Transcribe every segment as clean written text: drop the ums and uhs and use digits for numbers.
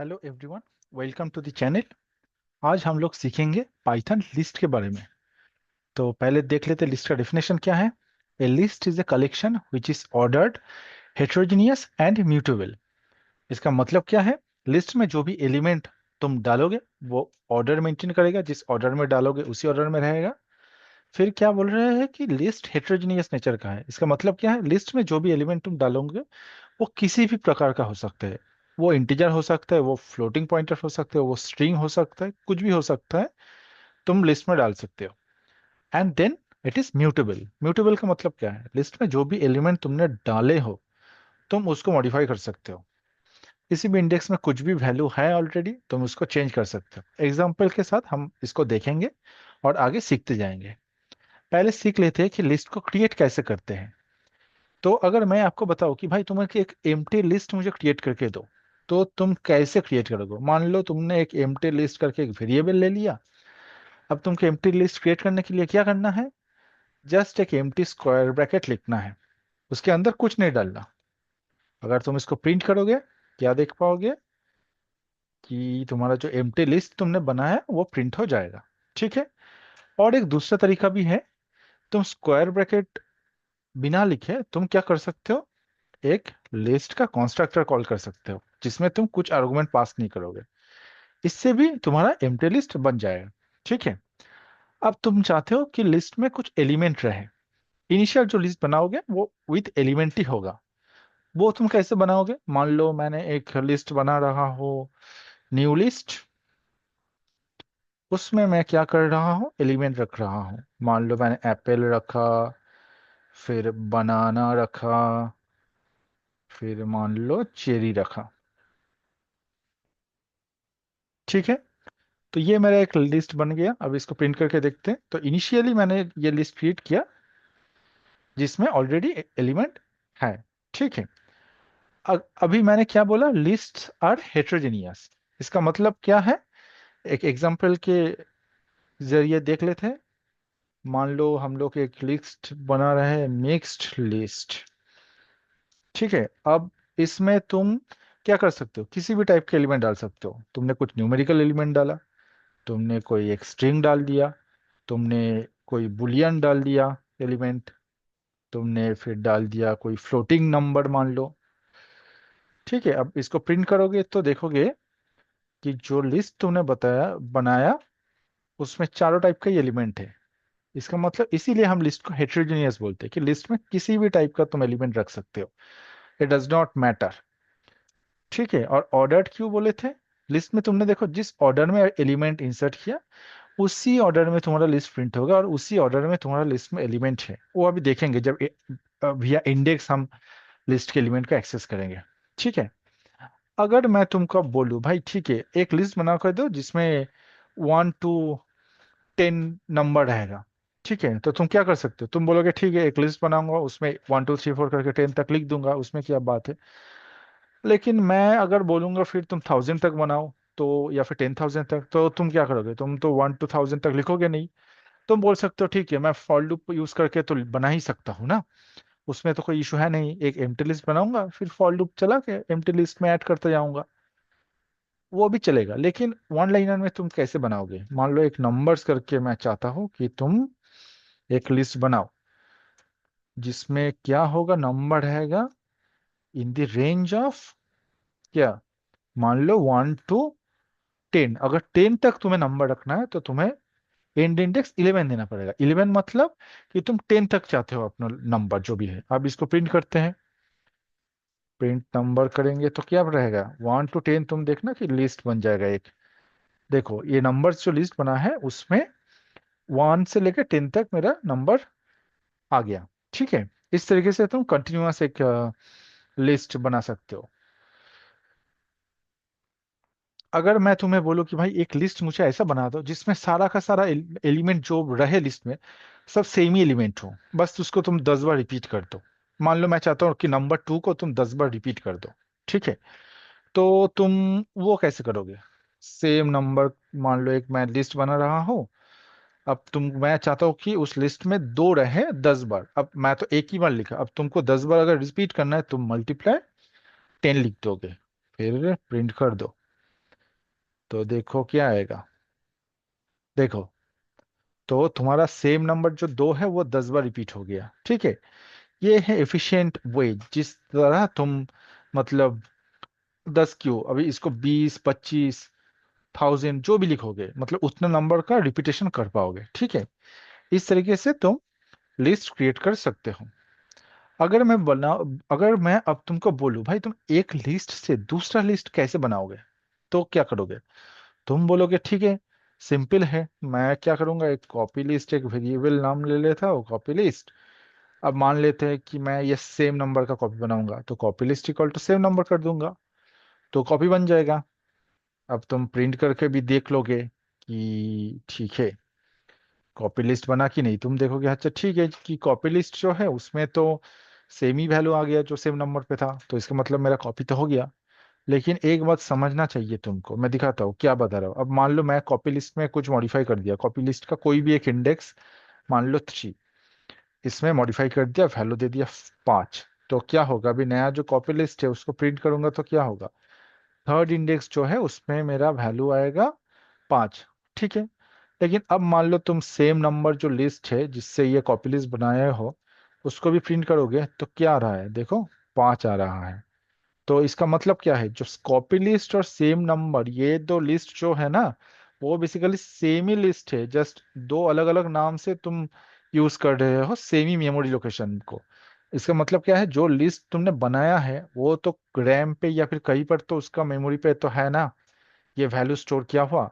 Hello everyone, welcome to the channel. आज हम लोग सीखेंगे पाइथन लिस्ट के बारे में। तो पहले देख लेते लिस्ट का डेफिनेशन क्या है। A list is a collection which is ordered, heterogeneous and mutable. इसका मतलब क्या है? लिस्ट में जो भी एलिमेंट तुम डालोगे वो ऑर्डर मेंटेन करेगा, जिस ऑर्डर में डालोगे उसी ऑर्डर में रहेगा। फिर क्या बोल रहे हैं कि लिस्ट हेटेरोजेनियस नेचर का है। इसका मतलब क्या है? लिस्ट में जो भी एलिमेंट तुम डालोगे वो किसी भी प्रकार का हो सकता है। वो इंटीजर हो सकता है, वो फ्लोटिंग पॉइंटर हो सकते हो, वो स्ट्रिंग हो सकता है, कुछ भी हो सकता है। तुम लिस्ट में डाल सकते हो। And then it is mutable. Mutable का मतलब क्या है? लिस्ट में जो भी एलिमेंट तुमने डाले हो तुम उसको मॉडिफाई कर सकते हो। किसी भी इंडेक्स में कुछ भी वैल्यू है ऑलरेडी, तुम उसको चेंज कर सकते हो। एग्जाम्पल के साथ हम इसको देखेंगे और आगे सीखते जाएंगे। पहले सीख लेते हैं कि लिस्ट को क्रिएट कैसे करते हैं। तो अगर मैं आपको बताऊं कि भाई तुम्हें एक एम्प्टी लिस्ट मुझे क्रिएट करके दो, तो तुम कैसे क्रिएट करोगे? मान लो तुमने एक एम्प्टी लिस्ट करके एक वेरिएबल ले लिया। अब तुमको एम्प्टी लिस्ट क्रिएट करने के लिए क्या करना है? जस्ट एक एम्प्टी स्क्वायर ब्रैकेट लिखना है, उसके अंदर कुछ नहीं डालना। अगर तुम इसको प्रिंट करोगे, क्या देख पाओगे कि तुम्हारा जो एम्प्टी लिस्ट तुमने बनाया है वो प्रिंट हो जाएगा। ठीक है। और एक दूसरा तरीका भी है। तुम स्क्वायर ब्रैकेट बिना लिखे तुम क्या कर सकते हो? एक लिस्ट का कंस्ट्रक्टर कॉल कर सकते हो, जिसमें तुम कुछ आर्गुमेंट पास नहीं करोगे। इससे भी तुम्हारा एम्प्टी लिस्ट बन जाएगा। ठीक है। अब तुम चाहते हो कि लिस्ट में कुछ एलिमेंट रहे। इनिशियल जो लिस्ट बनाओगे वो विथ एलिमेंट ही होगा। वो तुम कैसे बनाओगे? मान लो मैंने एक लिस्ट बना रहा हूँ, न्यू लिस्ट। उसमें मैं क्या कर रहा हूँ? एलिमेंट रख रहा हूँ। मान लो मैंने एप्पल रखा, फिर बनाना रखा, फिर मान लो चेरी रखा। ठीक है। तो ये मेरा एक लिस्ट बन गया। अब इसको प्रिंट करके देखते हैं। तो इनिशियली मैंने ये लिस्ट क्रिएट किया जिसमें ऑलरेडी एलिमेंट है। ठीक है। अभी मैंने क्या बोला? List are heterogeneous. इसका मतलब क्या है? एक एग्जांपल के जरिए देख लेते हैं। मान लो हम लोग एक लिस्ट बना रहे हैं, मिक्स्ड लिस्ट। ठीक है। अब इसमें तुम क्या कर सकते हो? किसी भी टाइप के एलिमेंट डाल सकते हो। तुमने कुछ न्यूमेरिकल एलिमेंट डाला, तुमने कोई एक स्ट्रिंग डाल दिया, तुमने कोई बुलियन डाल दिया एलिमेंट, तुमने फिर डाल दिया कोई फ्लोटिंग नंबर मान लो। ठीक है। अब इसको प्रिंट करोगे तो देखोगे कि जो लिस्ट तुमने बताया बनाया उसमें चारों टाइप का एलिमेंट है। इसका मतलब इसीलिए हम लिस्ट को हेटेरोजेनियस बोलते हैं कि लिस्ट में किसी भी टाइप का तुम एलिमेंट रख सकते हो। It does not matter. ठीक है। और ऑर्डर्ड क्यों बोले थे? लिस्ट में तुमने देखो जिस ऑर्डर में एलिमेंट इंसर्ट किया उसी ऑर्डर में तुम्हारा लिस्ट प्रिंट होगा, और उसी ऑर्डर में तुम्हारा लिस्ट में एलिमेंट है वो अभी देखेंगे जब via इंडेक्स हम लिस्ट के एलिमेंट का एक्सेस करेंगे। ठीक है। अगर मैं तुमको अब बोलूं भाई ठीक है एक लिस्ट बना कर दो जिसमें 1 to 10 नंबर रहेगा। ठीक है। तो तुम क्या कर सकते हो? तुम बोलोगे ठीक है एक लिस्ट बनाऊंगा, उसमें 1 2 3 4 करके 10 तक लिख दूंगा, उसमें क्या बात है। लेकिन मैं अगर बोलूंगा फिर तुम 1000 तक बनाओ, तो या फिर 10,000 तक, तो तुम क्या करोगे? तुम तो 1 to 1000 तक लिखोगे नहीं। तुम बोल सकते हो ठीक है मैं फॉर लूप यूज करके तो बना ही सकता हूँ ना, उसमें तो कोई इशू है नहीं। एक एम्प्टी लिस्ट बनाऊंगा, फिर फॉर लूप चला के एम्प्टी लिस्ट में ऐड करते जाऊंगा, वो भी चलेगा। लेकिन वन लाइनर में तुम कैसे बनाओगे? मान लो एक नंबर्स करके मैं चाहता हूँ कि तुम एक लिस्ट बनाओ जिसमें क्या होगा? नंबर रहेगा इन द रेंज ऑफ क्या? मान लो 1 to 10। अगर 10 तक तुम्हें नंबर रखना है तो तुम्हें एंड इंडेक्स 11 देना पड़ेगा। 11 मतलब कि तुम 10 तक चाहते हो अपना नंबर जो भी है। अब इसको प्रिंट करते हैं। प्रिंट नंबर करेंगे तो क्या रहेगा? 1 to 10। तुम देखना कि लिस्ट बन जाएगा एक। देखो ये नंबर्स जो लिस्ट बना है उसमें 1 से लेकर 10 तक मेरा नंबर आ गया। ठीक है। इस तरीके से तुम कंटिन्यूअस एक लिस्ट बना सकते हो। अगर मैं तुम्हें बोलूं कि भाई एक लिस्ट मुझे ऐसा बना दो जिसमें सारा का सारा एलिमेंट जो रहे लिस्ट में सब सेम ही एलिमेंट हो, बस उसको तुम 10 बार रिपीट कर दो। मान लो मैं चाहता हूँ कि नंबर 2 को तुम 10 बार रिपीट कर दो। ठीक है। तो तुम वो कैसे करोगे? सेम नंबर, मान लो एक मैं लिस्ट बना रहा हूँ। अब मैं चाहता हूँ कि उस लिस्ट में दो रहे 10 बार। अब मैं तो एक ही बार लिखा, अब तुमको 10 बार अगर रिपीट करना है तुम मल्टीप्लाई 10 लिख दोगे, फिर प्रिंट कर दो। तो देखो क्या आएगा। देखो, तो तुम्हारा सेम नंबर जो 2 है वो 10 बार रिपीट हो गया, ठीक है। ये है एफिशिएंट वे, जिस तरह तुम मतलब 10 क्यों, अभी इसको 20, 25, 1000 जो भी लिखोगे, मतलब उतना नंबर का रिपीटेशन कर पाओगे, ठीक है। इस तरीके से तुम लिस्ट क्रिएट कर सकते हो। अगर मैं बना अगर मैं अब तुमको बोलूं भाई तुम एक लिस्ट से दूसरा लिस्ट कैसे बनाओगे, तो क्या करोगे। तुम बोलोगे ठीक है, सिंपल है, मैं क्या करूंगा, एक कॉपी लिस्ट, एक वेरिएबल नाम ले लेता हूँ कॉपी लिस्ट। अब मान लेते हैं कि मैं ये सेम नंबर का कॉपी बनाऊंगा, तो copy list equal to same number कर दूंगा, तो कॉपी बन जाएगा। अब तुम प्रिंट करके भी देख लोगे कि ठीक है, कॉपी लिस्ट बना कि नहीं। तुम देखोगे अच्छा ठीक है कि कॉपी लिस्ट जो है उसमें तो सेम ही वैल्यू आ गया जो सेम नंबर पे था, तो इसका मतलब मेरा कॉपी तो हो गया। लेकिन एक बात समझना चाहिए तुमको, मैं दिखाता हूँ क्या बता रहा हूँ। अब मान लो मैं कॉपी लिस्ट में कुछ मॉडिफाई कर दिया, कॉपी लिस्ट का कोई भी एक इंडेक्स, मान लो 3, इसमें मॉडिफाई कर दिया, वैल्यू दे दिया 5। तो क्या होगा, अभी नया जो कॉपी लिस्ट है उसको प्रिंट करूंगा तो क्या होगा, थर्ड इंडेक्स जो है उसमें मेरा वैल्यू आएगा 5, ठीक है। लेकिन अब मान लो तुम सेम नंबर जो लिस्ट है जिससे ये कॉपी लिस्ट बनाए हो उसको भी प्रिंट करोगे, तो क्या आ रहा है, देखो 5 आ रहा है। तो इसका मतलब क्या है, जो कॉपी लिस्ट और सेम नंबर, ये दो लिस्ट जो है ना, वो बेसिकली सेम ही लिस्ट है, जस्ट दो अलग अलग नाम से तुम यूज कर रहे हो सेम ही मेमोरी लोकेशन को। इसका मतलब क्या है, जो लिस्ट तुमने बनाया है वो तो रैम पे या फिर कहीं पर तो उसका मेमोरी पे तो है ना, ये वैल्यू स्टोर किया हुआ।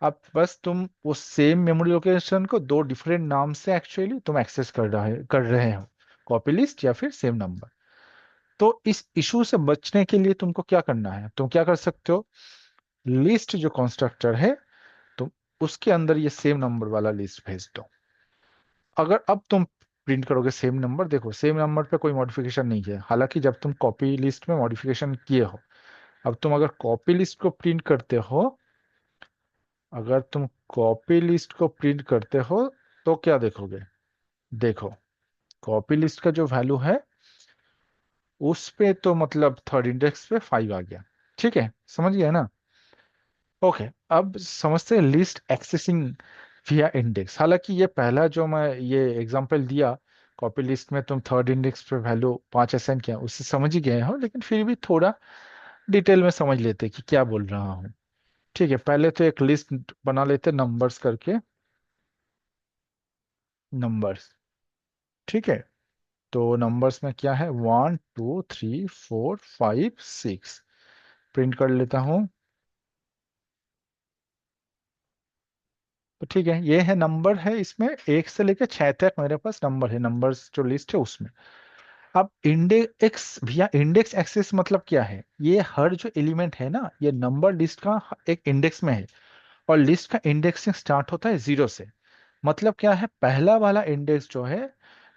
अब बस तुम वो सेम मेमोरी लोकेशन को दो डिफरेंट नाम से एक्चुअली तुम एक्सेस कर रहे हो, कॉपी लिस्ट या फिर सेम नंबर। तो इस इशू से बचने के लिए तुमको क्या करना है, तुम क्या कर सकते हो, लिस्ट जो कंस्ट्रक्टर है तुम उसके अंदर ये सेम नंबर वाला लिस्ट भेज दो। अगर अब तुम प्रिंट करोगे सेम नंबर, देखो सेम नंबर पे कोई मॉडिफिकेशन नहीं है, हालांकि जब तुम कॉपी लिस्ट में मॉडिफिकेशन किए हो। अब तुम अगर कॉपी लिस्ट को प्रिंट करते हो, अगर तुम कॉपी लिस्ट को प्रिंट करते हो तो क्या देखोगे, देखो कॉपी लिस्ट का जो वैल्यू है उस पे तो मतलब थर्ड इंडेक्स पे 5 आ गया, ठीक है, समझ गया ना। ओके, अब समझते हैं लिस्ट एक्सेसिंग विया इंडेक्स। हालांकि ये पहला जो मैं ये एग्जांपल दिया, कॉपी लिस्ट में तुम थर्ड इंडेक्स पे वैल्यू 5 असाइन किया, उससे समझ ही गए हो, लेकिन फिर भी थोड़ा डिटेल में समझ लेते कि क्या बोल रहा हूँ। ठीक है, पहले तो एक लिस्ट बना लेते नंबर्स करके, नंबर्स, ठीक है। तो नंबर्स में क्या है, 1 2 3 4 5 6, प्रिंट कर लेता हूँ। तो ठीक है, ये है नंबर है, इसमें 1 से लेकर 6 तक मेरे पास नंबर है, नंबर्स जो लिस्ट है उसमें। अब इंडेक्स भैया, इंडेक्स एक्सेस मतलब क्या है, ये हर जो एलिमेंट है ना, ये नंबर लिस्ट का एक इंडेक्स में है। और लिस्ट का इंडेक्सिंग स्टार्ट होता है 0 से। मतलब क्या है, पहला वाला इंडेक्स जो है,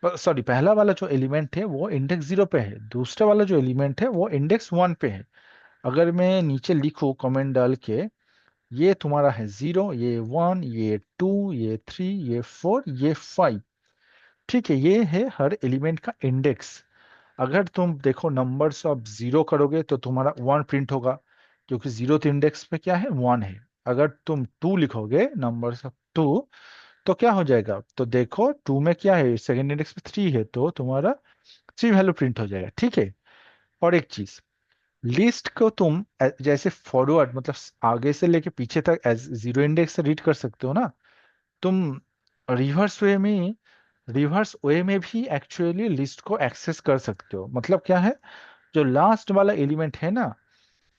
सॉरी, पहला वाला जो एलिमेंट है वो इंडेक्स 0 पे है, दूसरा वाला जो एलिमेंट है वो इंडेक्स 1 पे है। अगर मैं नीचे लिखूं कमेंट डाल के, ये तुम्हारा है 0, ये 1, ये 2, ये 3, ये 4, ये 5, ठीक है, ये है हर एलिमेंट का इंडेक्स। अगर तुम देखो नंबर्स ऑफ 0 करोगे तो तुम्हारा 1 प्रिंट होगा, क्योंकि 0th इंडेक्स पे क्या है, 1 है। अगर तुम 2 लिखोगे, नंबर्स ऑफ 2, तो क्या हो जाएगा, तो देखो 2 में क्या है, सेकंड इंडेक्स में 3 है, तो तुम्हारा 3 वैल्यू प्रिंट हो जाएगा, ठीक है। और एक चीज, लिस्ट को तुम जैसे फॉरवर्ड मतलब आगे से लेके पीछे तक एज 0 इंडेक्स से रीड कर सकते हो ना, तुम रिवर्स वे में रिवर्स वे में भी एक्चुअली लिस्ट को एक्सेस कर सकते हो। मतलब क्या है, जो लास्ट वाला एलिमेंट है ना,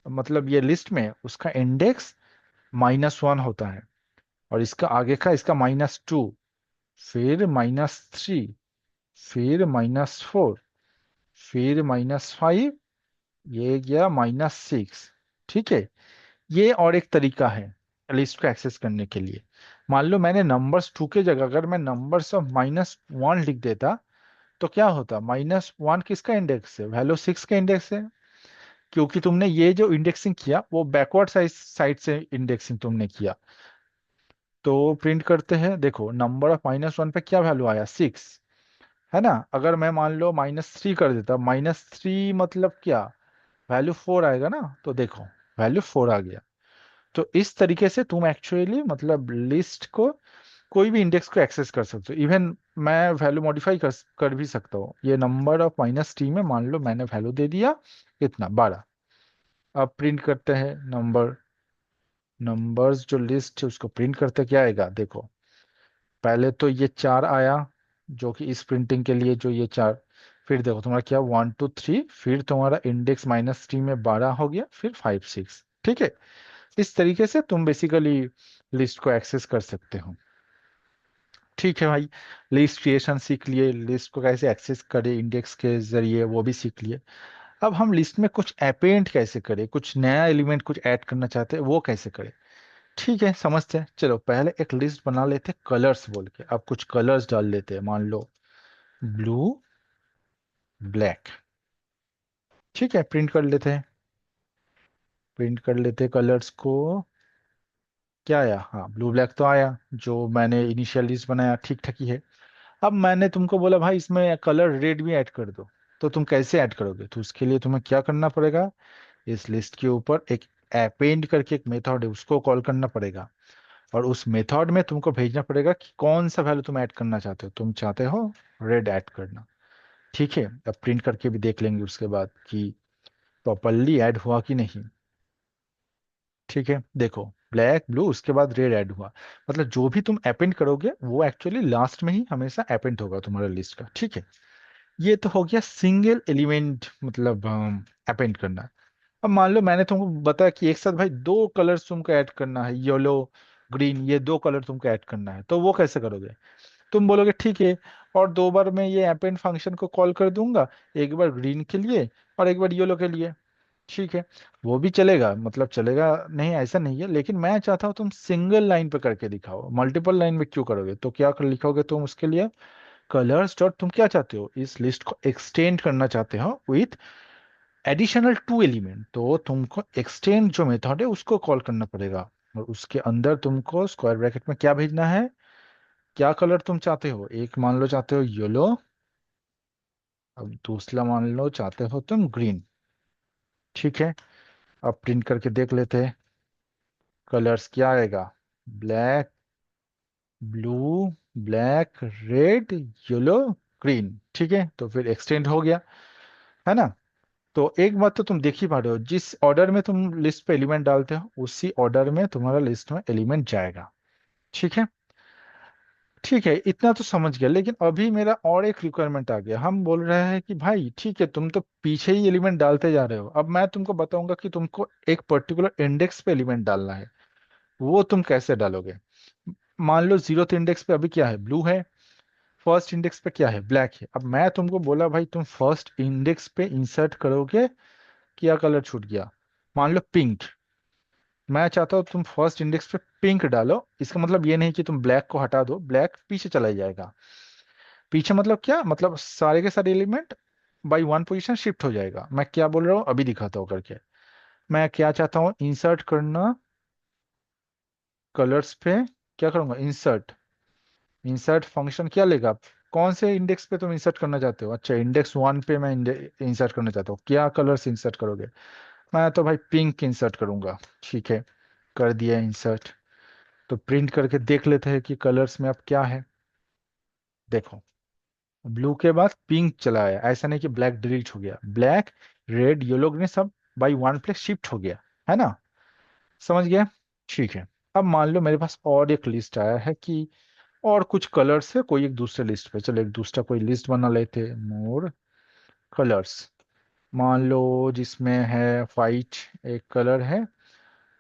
मतलब ये लिस्ट में उसका इंडेक्स -1 होता है, और इसका आगे का इसका -2, फिर -3, फिर -4, फिर -5, ये गया -6, ठीक है। ये और एक तरीका है लिस्ट को एक्सेस करने के लिए। मान लो मैंने नंबर्स 2 के जगह अगर मैं नंबर्स ऑफ -1 लिख देता, तो क्या होता, -1 किसका इंडेक्स है, वैल्यू 6 का इंडेक्स है। क्योंकि तुमने ये जो इंडेक्सिंग किया वो बैकवर्ड साइड साइड से इंडेक्सिंग तुमने किया। तो प्रिंट करते हैं, देखो नंबर ऑफ -1 पे क्या वैल्यू आया, 6, है ना। अगर मैं मान लो -3 कर देता, -3 मतलब क्या, वैल्यू 4 आएगा ना, तो देखो वैल्यू 4 आ गया। तो इस तरीके से तुम एक्चुअली मतलब लिस्ट को कोई भी इंडेक्स को एक्सेस कर सकते हो। इवन मैं वैल्यू मॉडिफाई कर भी सकता हूँ। ये नंबर ऑफ माइनस टी में मान लो मैंने वैल्यू दे दिया कितना, 12। अब प्रिंट करते हैं नंबर्स जो लिस्ट है उसको प्रिंट करते क्या आएगा देखो। पहले तो ये 4 आया, जो कि इस प्रिंटिंग के लिए जो ये 4। फिर देखो तुम्हारा क्या 1 2 3, फिर तुम्हारा इंडेक्स माइनस टी में 12 हो गया, फिर 5 6। ठीक है, इस तरीके से तुम बेसिकली लिस्ट को एक्सेस कर सकते हो। ठीक है भाई, लिस्ट क्रिएशन सीख लिए, लिस्ट को कैसे एक्सेस करें इंडेक्स के जरिए वो भी सीख लिए। अब हम लिस्ट में कुछ अपेंड कैसे करें, कुछ नया एलिमेंट कुछ ऐड करना चाहते हैं वो कैसे करें। ठीक है, समझते हैं। चलो पहले एक लिस्ट बना लेते हैं कलर्स बोल के। अब कुछ कलर्स डाल लेते हैं, मान लो ब्लू, ब्लैक। ठीक है, प्रिंट कर लेते हैं, प्रिंट कर लेते हैं कलर्स को। क्या आया, हाँ ब्लू ब्लैक तो आया, जो मैंने इनिशियल लिस्ट बनाया ठीक ठाक ही है। अब मैंने तुमको बोला भाई इसमें कलर रेड भी ऐड कर दो, तो तुम कैसे ऐड करोगे। तो उसके लिए तुम्हें क्या करना पड़ेगा, इस लिस्ट के ऊपर एक अपेंड करके एक मेथड है उसको कॉल करना पड़ेगा। और उस मेथड में तुमको भेजना पड़ेगा कि कौन सा वैल्यू तुम ऐड करना चाहते हो। तुम चाहते हो रेड ऐड करना, ठीक है। अब प्रिंट करके भी देख लेंगे उसके बाद कि प्रॉपरली ऐड हुआ कि नहीं। ठीक है, देखो ब्लैक ब्लू उसके बाद रेड ऐड हुआ। मतलब जो भी तुम अपेंड करोगे वो एक्चुअली लास्ट में ही हमेशा अपेंड होगा तुम्हारा लिस्ट का। ठीक है, ये तो हो गया सिंगल एलिमेंट मतलब अपेंड करना। अब मान लो मैंने तुमको बताया कि एक साथ भाई दो कलर्स तुमको ऐड करना है, येलो ग्रीन, ये दो कलर तुमको ऐड करना है, तो वो कैसे करोगे। तुम बोलोगे ठीक है, और दो बार मैं ये अपेंड फंक्शन को कॉल कर दूंगा, एक बार ग्रीन के लिए और एक बार येलो के लिए। ठीक है, वो भी चलेगा, मतलब चलेगा नहीं ऐसा नहीं है, लेकिन मैं चाहता हूँ तुम सिंगल लाइन पे करके दिखाओ। मल्टीपल लाइन में क्यों करोगे, तो क्या कर लिखोगे तुम उसके लिए, कलर्स डॉट तुम क्या चाहते हो, इस लिस्ट को एक्सटेंड करना चाहते हो विथ एडिशनल 2 एलिमेंट। तो तुमको एक्सटेंड जो मेथड है उसको कॉल करना पड़ेगा, और उसके अंदर तुमको स्क्वायर ब्रैकेट में क्या भेजना है, क्या कलर तुम चाहते हो। एक मान लो चाहते हो येलो, अब दूसरा मान लो चाहते हो तुम ग्रीन। ठीक है, अब प्रिंट करके देख लेते हैं कलर्स क्या आएगा, black blue black red yellow green. ठीक है, तो फिर एक्सटेंड हो गया, है ना। तो एक बात तो तुम देख ही पा रहे हो, जिस ऑर्डर में तुम लिस्ट पे एलिमेंट डालते हो उसी ऑर्डर में तुम्हारा लिस्ट में एलिमेंट जाएगा। ठीक है, ठीक है, इतना तो समझ गया। लेकिन अभी मेरा और एक रिक्वायरमेंट आ गया। हम बोल रहे हैं कि भाई ठीक है तुम तो पीछे ही एलिमेंट डालते जा रहे हो, अब मैं तुमको बताऊंगा कि तुमको एक पर्टिकुलर इंडेक्स पे एलिमेंट डालना है। वो तुम कैसे डालोगे। मान लो जीरोथ इंडेक्स पे अभी क्या है, ब्लू है। फर्स्ट इंडेक्स पे क्या है, ब्लैक है। अब मैं तुमको बोला भाई तुम फर्स्ट इंडेक्स पे इंसर्ट करोगे, क्या कलर छूट गया, मान लो पिंक। मैं चाहता हूँ तुम फर्स्ट इंडेक्स पे पिंक डालो। इसका मतलब ये नहीं कि तुम ब्लैक को हटा दो, ब्लैक पीछे चला जाएगा। पीछे मतलब क्या, मतलब सारे के सारे element by one position shift हो जाएगा। मैं क्या बोल रहा हूँ अभी दिखाता हूँ करके। मैं क्या चाहता हूँ, इंसर्ट करना कलर्स पे, क्या करूंगा इंसर्ट। इंसर्ट फंक्शन क्या लेगा, कौन से इंडेक्स पे तुम इंसर्ट करना चाहते हो। अच्छा, इंडेक्स 1 पे मैं इंसर्ट करना चाहता हूँ, क्या कलर्स इंसर्ट करोगे। मैं तो भाई पिंक इंसर्ट करूंगा। ठीक है, कर दिया इंसर्ट। तो प्रिंट करके देख लेते हैं कि कलर्स में अब क्या है। देखो ब्लू के बाद पिंक चला आया, ऐसा नहीं कि ब्लैक डिलीट हो गया। ब्लैक रेड येलो ग्रीन सब बाई वन प्लेस शिफ्ट हो गया, है ना। समझ गया, ठीक है। अब मान लो मेरे पास और एक लिस्ट आया है कि और कुछ कलर्स है कोई एक दूसरे लिस्ट पे। चलो एक दूसरा कोई लिस्ट बना लेते, मोर कलर्स। मान लो जिसमें है वाइट एक कलर है,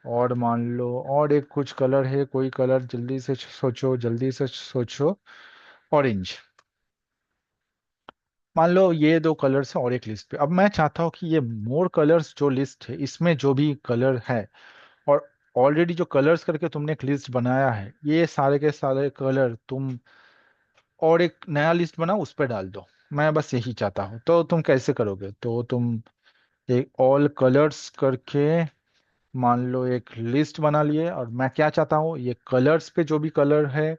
और मान लो और एक कुछ कलर है, कोई कलर जल्दी से सोचो जल्दी से सोचो, ऑरेंज। मान लो ये दो कलर्स हैं और एक लिस्ट पे। अब मैं चाहता हूँ कि ये मोर कलर्स जो लिस्ट है इसमें जो भी कलर है, और ऑलरेडी जो कलर्स करके तुमने एक लिस्ट बनाया है, ये सारे के सारे कलर तुम और एक नया लिस्ट बनाओ उस पर डाल दो। मैं बस यही चाहता हूँ। तो तुम कैसे करोगे, तो तुम एक ऑल कलर्स करके मान लो एक लिस्ट बना लिए, और मैं क्या चाहता हूँ ये कलर्स पे जो भी कलर है,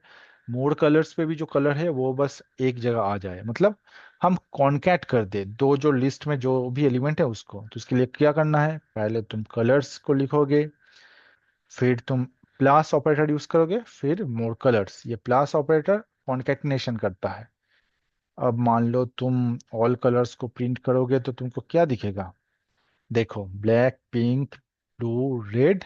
मोड कलर्स पे भी जो कलर है वो बस एक जगह आ जाए। मतलब हम कॉन्कैट कर दे दो जो लिस्ट में जो भी एलिमेंट है उसको। तो उसके लिए क्या करना है, पहले तुम कलर्स को लिखोगे, फिर तुम प्लस ऑपरेटर यूज करोगे, फिर मोर कलर्स। ये प्लस ऑपरेटर कॉन्केटनेशन करता है। अब मान लो तुम ऑल कलर्स को प्रिंट करोगे तो तुमको क्या दिखेगा? देखो, black, pink, blue, red,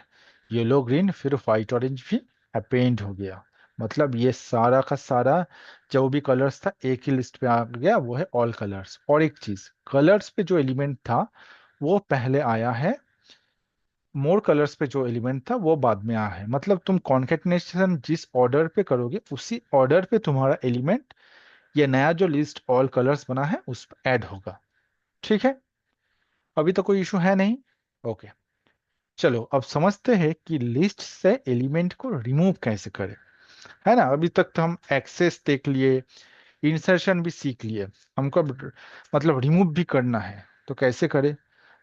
yellow, green, फिर व्हाइट, ऑरेंज भी अपेंड हो गया। मतलब ये सारा का सारा जो भी कलर्स था एक ही लिस्ट पे आ गया, वो है ऑल कलर्स। और एक चीज, कलर्स पे जो एलिमेंट था वो पहले आया है, मोर कलर्स पे जो एलिमेंट था वो बाद में आया है। मतलब तुम कॉन्केटनेशन जिस ऑर्डर पे करोगे उसी ऑर्डर पे तुम्हारा एलिमेंट, ये नया जो लिस्ट ऑल कलर्स बना है उस पर ऐड होगा। ठीक है, अभी तो कोई इशू है नहीं। ओके, चलो अब समझते हैं कि लिस्ट से एलिमेंट को रिमूव कैसे करें। है ना, अभी तक तो हम एक्सेस देख लिए, इंसर्शन भी सीख लिए, हमको अब मतलब रिमूव भी करना है, तो कैसे करें?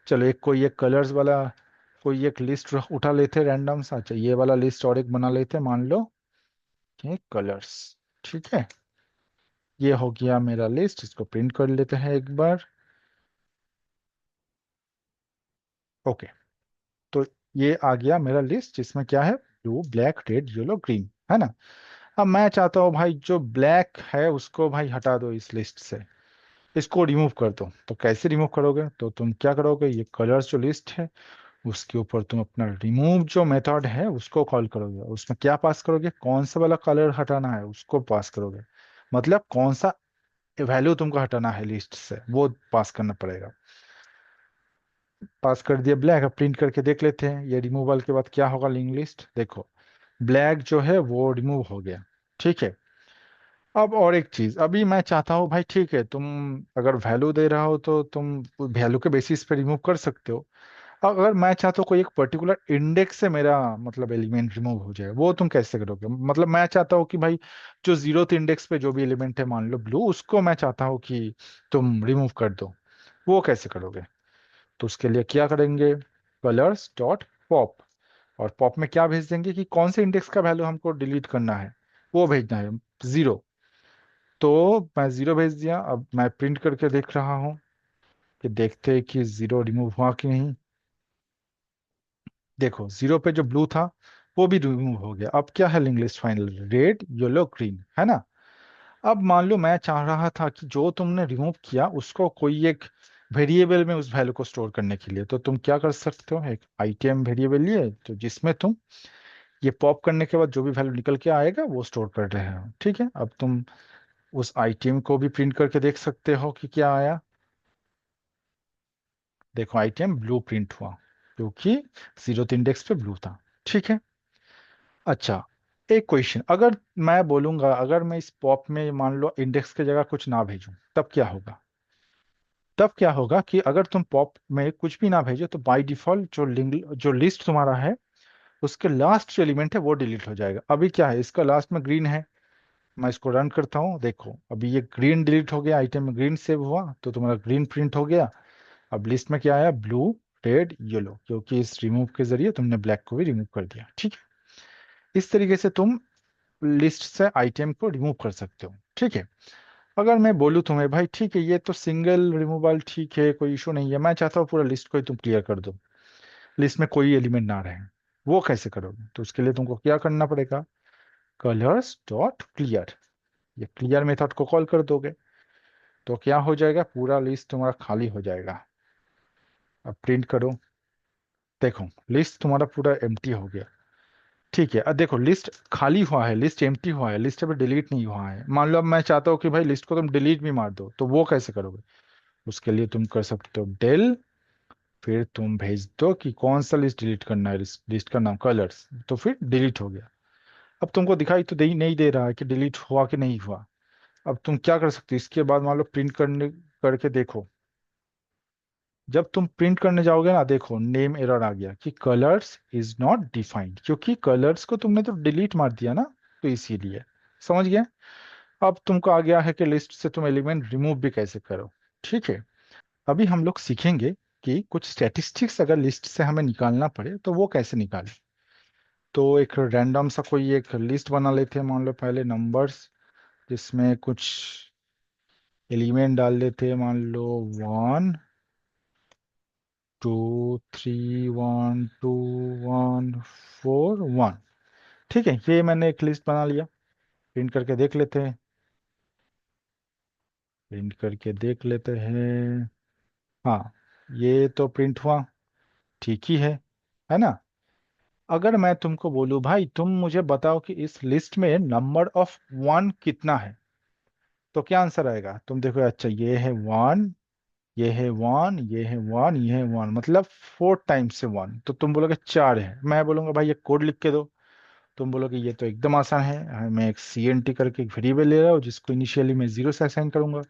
चलो एक कोई एक कलर्स वाला कोई एक लिस्ट उठा लेते रैंडम सा। अच्छा, ये वाला लिस्ट और एक बना लेते, मान लो ये कलर्स। ठीक है, ये हो गया मेरा लिस्ट, इसको प्रिंट कर लेते हैं एक बार। ओके, तो ये आ गया मेरा लिस्ट जिसमें क्या है, blue, black, red, yellow, green, है ना। अब मैं चाहता हूँ भाई जो ब्लैक है उसको भाई हटा दो इस लिस्ट से, इसको रिमूव कर दो। तो कैसे रिमूव करोगे? तो तुम क्या करोगे, ये कलर्स जो लिस्ट है उसके ऊपर तुम अपना रिमूव जो मेथड है उसको कॉल करोगे। उसमें क्या पास करोगे, कौन सा वाला कलर हटाना है उसको पास करोगे। मतलब कौन सा वैल्यू तुमको हटाना है लिस्ट से वो पास करना पड़ेगा। पास कर दिया ब्लैक। अब प्रिंट करके देख लेते हैं ये रिमूवल के बाद क्या होगा लिंक लिस्ट। देखो, ब्लैक जो है वो रिमूव हो गया। ठीक है, अब और एक चीज, अभी मैं चाहता हूँ भाई, ठीक है तुम अगर वैल्यू दे रहा हो तो तुम वैल्यू के बेसिस पे रिमूव कर सकते हो। अब अगर मैं चाहता हूँ कोई एक पर्टिकुलर इंडेक्स से मेरा मतलब एलिमेंट रिमूव हो जाए, वो तुम कैसे करोगे? मतलब मैं चाहता हूँ कि भाई जो 0th इंडेक्स पे जो भी एलिमेंट है, मान लो ब्लू, उसको मैं चाहता हूँ कि तुम रिमूव कर दो। वो कैसे करोगे? तो उसके लिए क्या करेंगे, कलर्स डॉट पॉप, और पॉप में क्या भेज देंगे कि कौन से इंडेक्स का वैल्यू हमको डिलीट करना है, वो भेजना है 0। तो मैं 0 भेज दिया। अब मैं प्रिंट करके देख रहा हूँ कि देखते हैं कि 0 रिमूव हुआ कि नहीं। देखो, 0 पे जो ब्लू था वो भी रिमूव हो गया। अब क्या है link list final, red, yellow, green, है ना। अब मान लो मैं चाह रहा था कि जो तुमने रिमूव किया उसको कोई एक वेरिएबल में उस वैल्यू को स्टोर करने के लिए, तो तुम क्या कर सकते हो, एक आइटम वेरिएबल लिए तो जिसमें तुम ये पॉप करने के बाद जो भी वैल्यू निकल के आएगा वो स्टोर कर रहे हो। ठीक है, अब तुम उस आइटम को भी प्रिंट करके देख सकते हो कि क्या आया। देखो, आइटम ब्लू प्रिंट हुआ क्योंकि 0th इंडेक्स पे ब्लू था। ठीक है, अच्छा, एक क्वेश्चन, अगर मैं बोलूंगा अगर मैं इस पॉप में मान लो इंडेक्स की जगह कुछ ना भेजूं, तब क्या होगा? तब क्या होगा कि अगर तुम पॉप में कुछ भी ना भेजो तो बाय डिफॉल्ट जो लिंक जो लिस्ट तुम्हारा है उसके लास्ट जो एलिमेंट है वो डिलीट हो जाएगा। अभी क्या है, इसका लास्ट में ग्रीन है। मैं इसको रन करता हूँ, देखो अभी ये ग्रीन डिलीट हो गया, आइटम में ग्रीन सेव हुआ तो तुम्हारा ग्रीन प्रिंट हो गया। अब लिस्ट में क्या आया, ब्लू, रेड, येलो, क्योंकि इस रिमूव के जरिए तुमने ब्लैक को भी रिमूव कर दिया। ठीक है, इस तरीके से तुम लिस्ट से आइटम को रिमूव कर सकते हो। ठीक है, अगर मैं बोलूँ तुम्हें भाई ठीक है ये तो सिंगल रिमूवल ठीक है, कोई इशू नहीं है, मैं चाहता हूँ पूरा लिस्ट को ही तुम क्लियर कर दो, लिस्ट में कोई एलिमेंट ना रहे, वो कैसे करोगे? तो उसके लिए तुमको क्या करना पड़ेगा, कलर्स डॉट क्लियर, ये क्लियर मेथड को कॉल कर दोगे तो क्या हो जाएगा, पूरा लिस्ट तुम्हारा खाली हो जाएगा। अब प्रिंट करो, देखो लिस्ट तुम्हारा पूरा एम्प्टी हो गया। ठीक है, अब देखो लिस्ट खाली हुआ है, लिस्ट एम्प्टी हुआ है, लिस्ट अभी डिलीट नहीं हुआ है। मान लो अब मैं चाहता हूँ कि भाई लिस्ट को तुम डिलीट भी मार दो, तो वो कैसे करोगे? उसके लिए तुम कर सकते हो डेल, फिर तुम भेज दो कि कौन सा लिस्ट डिलीट करना है, लिस्ट का नाम कलर्स, तो फिर डिलीट हो गया। अब तुमको दिखाई तो दे नहीं दे रहा है कि डिलीट हुआ कि नहीं हुआ। अब तुम क्या कर सकते हो, इसके बाद मान लो प्रिंट करने करके देखो। जब तुम प्रिंट करने जाओगे ना, देखो नेम एरर आ गया कि कलर्स इज नॉट डिफाइंड, क्योंकि कलर्स को तुमने तो डिलीट मार दिया ना, तो इसीलिए। समझ गए? अब तुमको आ गया है कि लिस्ट से तुम एलिमेंट रिमूव भी कैसे करो। ठीक है, अभी हम लोग सीखेंगे कि कुछ स्टैटिस्टिक्स अगर लिस्ट से हमें निकालना पड़े तो वो कैसे निकालें। तो एक रैंडम सा कोई एक लिस्ट बना लेते हैं, मान लो पहले नंबर्स, जिसमें कुछ एलिमेंट डाल देते हैं, मान लो 1, 2 3 1 2 1 4 1। ठीक है, ये मैंने एक लिस्ट बना लिया। प्रिंट करके देख लेते हैं। प्रिंट करके देख लेते हैं। हाँ, ये तो प्रिंट हुआ। ठीक ही है ना। अगर मैं तुमको बोलूं भाई तुम मुझे बताओ कि इस लिस्ट में नंबर ऑफ वन कितना है, तो क्या आंसर आएगा? तुम देखो, अच्छा ये है वन, ये है वन, ये है वन, ये है वन, मतलब 4 टाइम्स से वन, तो तुम बोलोगे 4 है। मैं बोलूंगा भाई ये कोड लिख के दो। तुम बोलोगे ये तो एकदम आसान है। मैं एक सी एन टी करके एक वेरिएबल ले रहा हूँ जिसको इनिशियली मैं 0 से असाइन करूंगा।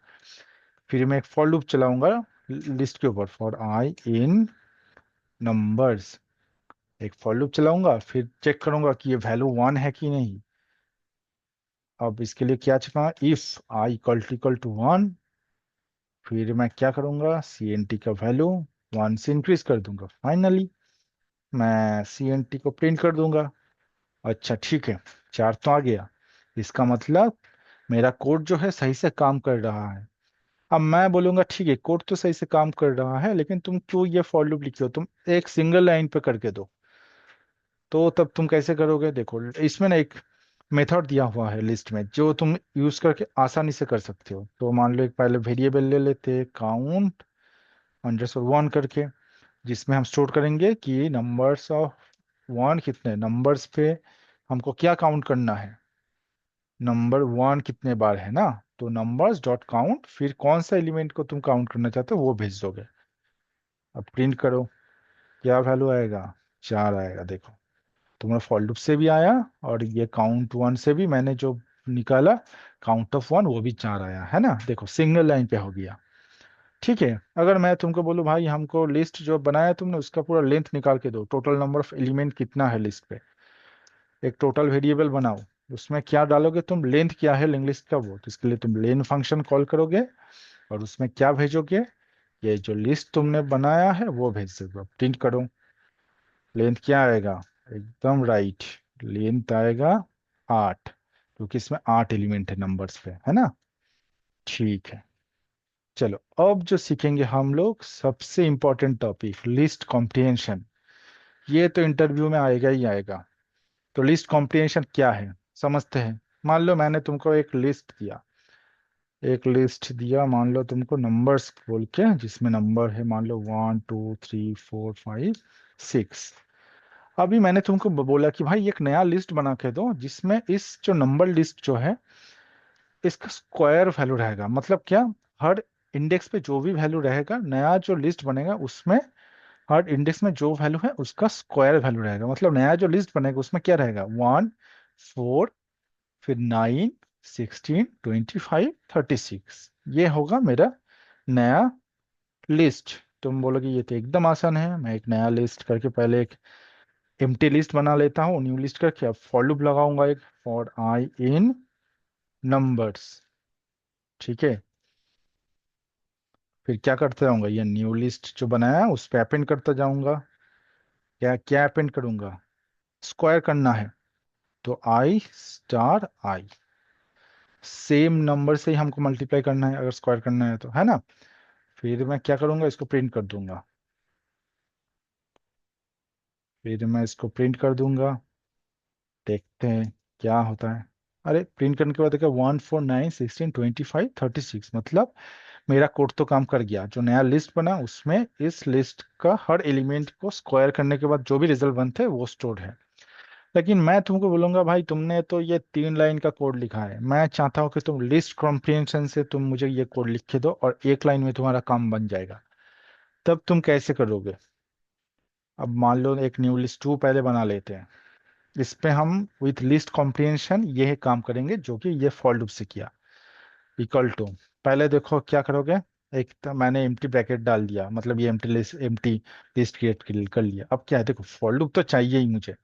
फिर मैं एक फॉर लूप चलाऊंगा लिस्ट के ऊपर, फॉर आई इन नंबर्स। एक फॉर लूप चलाऊंगा, फिर चेक करूंगा कि ये वैल्यू वन है कि नहीं। अब इसके लिए क्या check, if I equal to one, फिर मैं क्या करूंगा, सी एन टी का वैल्यू वन से इंक्रीज कर दूंगा। फाइनली मैं सी एन टी को प्रिंट कर दूंगा। अच्छा ठीक है, 4 तो आ गया। इसका मतलब मेरा कोड जो है सही से काम कर रहा है। अब मैं बोलूंगा ठीक है, कोड तो सही से काम कर रहा है, लेकिन तुम क्यों ये फॉर लूप लिखे हो, तुम एक सिंगल लाइन पे करके दो। तो तब तुम कैसे करोगे? देखो, इसमें ना एक मेथड दिया हुआ है लिस्ट में जो तुम यूज करके आसानी से कर सकते हो। तो मान लो एक पहले वेरिएबल ले लेते, काउंट अंडरस्कोर वन करके, जिसमें हम स्टोर करेंगे कि नंबर्स ऑफ वन कितने, नंबर्स पे हमको क्या काउंट करना है, नंबर वन कितने बार है ना। तो नंबर्स डॉट काउंट, फिर कौन सा एलिमेंट को तुम काउंट करना चाहते हो वो भेज दोगे। अब प्रिंट करो, क्या वैल्यू आएगा? 4 आएगा। देखो, तुम्हारा फॉर लूप से भी आया, और ये काउंट वन से भी मैंने जो निकाला काउंट ऑफ वन, वो भी 4 आया है ना। देखो सिंगल लाइन पे हो गया। ठीक है, अगर मैं तुमको बोलूँ भाई हमको लिस्ट जो बनाया तुमने उसका पूरा लेंथ निकाल के दो, टोटल नंबर ऑफ एलिमेंट कितना है लिस्ट पे, एक टोटल वेरिएबल बनाओ, उसमें क्या डालोगे तुम, लेंथ क्या है लिंक लिस्ट का वो, तो इसके लिए तुम लेन फंक्शन कॉल करोगे, और उसमें क्या भेजोगे, ये जो लिस्ट तुमने बनाया है वो भेज दोगे। प्रिंट करो, लेंथ क्या आएगा? एकदम राइट, लेंथ आएगा 8, क्योंकि इसमें 8 एलिमेंट है नंबर्स पे, है ना। ठीक है, चलो अब जो सीखेंगे हम लोग सबसे इंपॉर्टेंट टॉपिक, लिस्ट कॉम्प्रिहेंशन। ये तो इंटरव्यू में आएगा ही आएगा। तो लिस्ट कॉम्प्रिहेंशन क्या है समझते हैं। मान लो मैंने तुमको एक लिस्ट दिया, एक लिस्ट दिया, मान लो तुमको नंबर्स बोल के, जिसमें नंबर है मान लो 1 2 3 4 5 6। अभी मैंने तुमको बोला कि भाई एक नया लिस्ट बना के दो जिसमें इस जो नंबर लिस्ट जो है इसका स्क्वायर वैल्यू रहेगा। मतलब क्या, हर इंडेक्स पे जो भी वैल्यू रहेगा, नया जो लिस्ट बनेगा उसमें हर इंडेक्स में जो वैल्यू है उसका स्क्वायर वैल्यू रहेगा। मतलब नया जो लिस्ट बनेगा उसमें क्या रहेगा, 1 4, फिर 9 16 25 36, ये होगा मेरा नया लिस्ट। तुम बोलोगे ये तो एकदम आसान है, मैं एक नया लिस्ट करके पहले एक एम्प्टी लिस्ट बना लेता हूँ, न्यू लिस्ट करके अब फॉर लूप लगाऊंगा एक, फॉर आई इन नंबर्स। ठीक है, फिर क्या करते जाऊंगा, ये न्यू लिस्ट जो बनाया है उस पर अपेंड करता जाऊंगा। क्या क्या अपेंड करूंगा, स्क्वायर करना है, तो आई स्टार आई, सेम नंबर से ही हमको मल्टीप्लाई करना है अगर स्क्वायर करना है तो, है ना। फिर मैं क्या करूंगा, इसको प्रिंट कर दूंगा। फिर मैं इसको प्रिंट कर दूंगा, देखते हैं क्या होता है। अरे प्रिंट करने के बाद देखा 1 4 9 16 25 36, मतलब मेरा कोड तो काम कर गया। जो नया लिस्ट बना उसमें इस लिस्ट का हर एलिमेंट को स्क्वायर करने के बाद जो भी रिजल्ट बनते हैं वो स्टोर्ड है। लेकिन मैं तुमको बोलूंगा भाई तुमने तो ये 3 लाइन का कोड लिखा है, मैं चाहता हूँ कि तुम लिस्ट कॉम्प्रिहेंशन से तुम मुझे ये कोड लिख के दो और एक लाइन में तुम्हारा काम बन जाएगा। तब तुम कैसे करोगे? अब मान लो एक न्यू लिस्ट टू पहले बना लेते हैं, इस पे हम विथ लिस्ट कॉम्प्रिहेंशन ये काम करेंगे जो कि ये फॉर लूप से किया। इक्वल टू, पहले देखो क्या करोगे, एक तो मैंने एम्प्टी ब्रैकेट डाल दिया, मतलब ये एम्प्टी लिस्ट क्रिएट कर लिया। अब क्या है, देखो फॉर लूप तो चाहिए ही मुझे,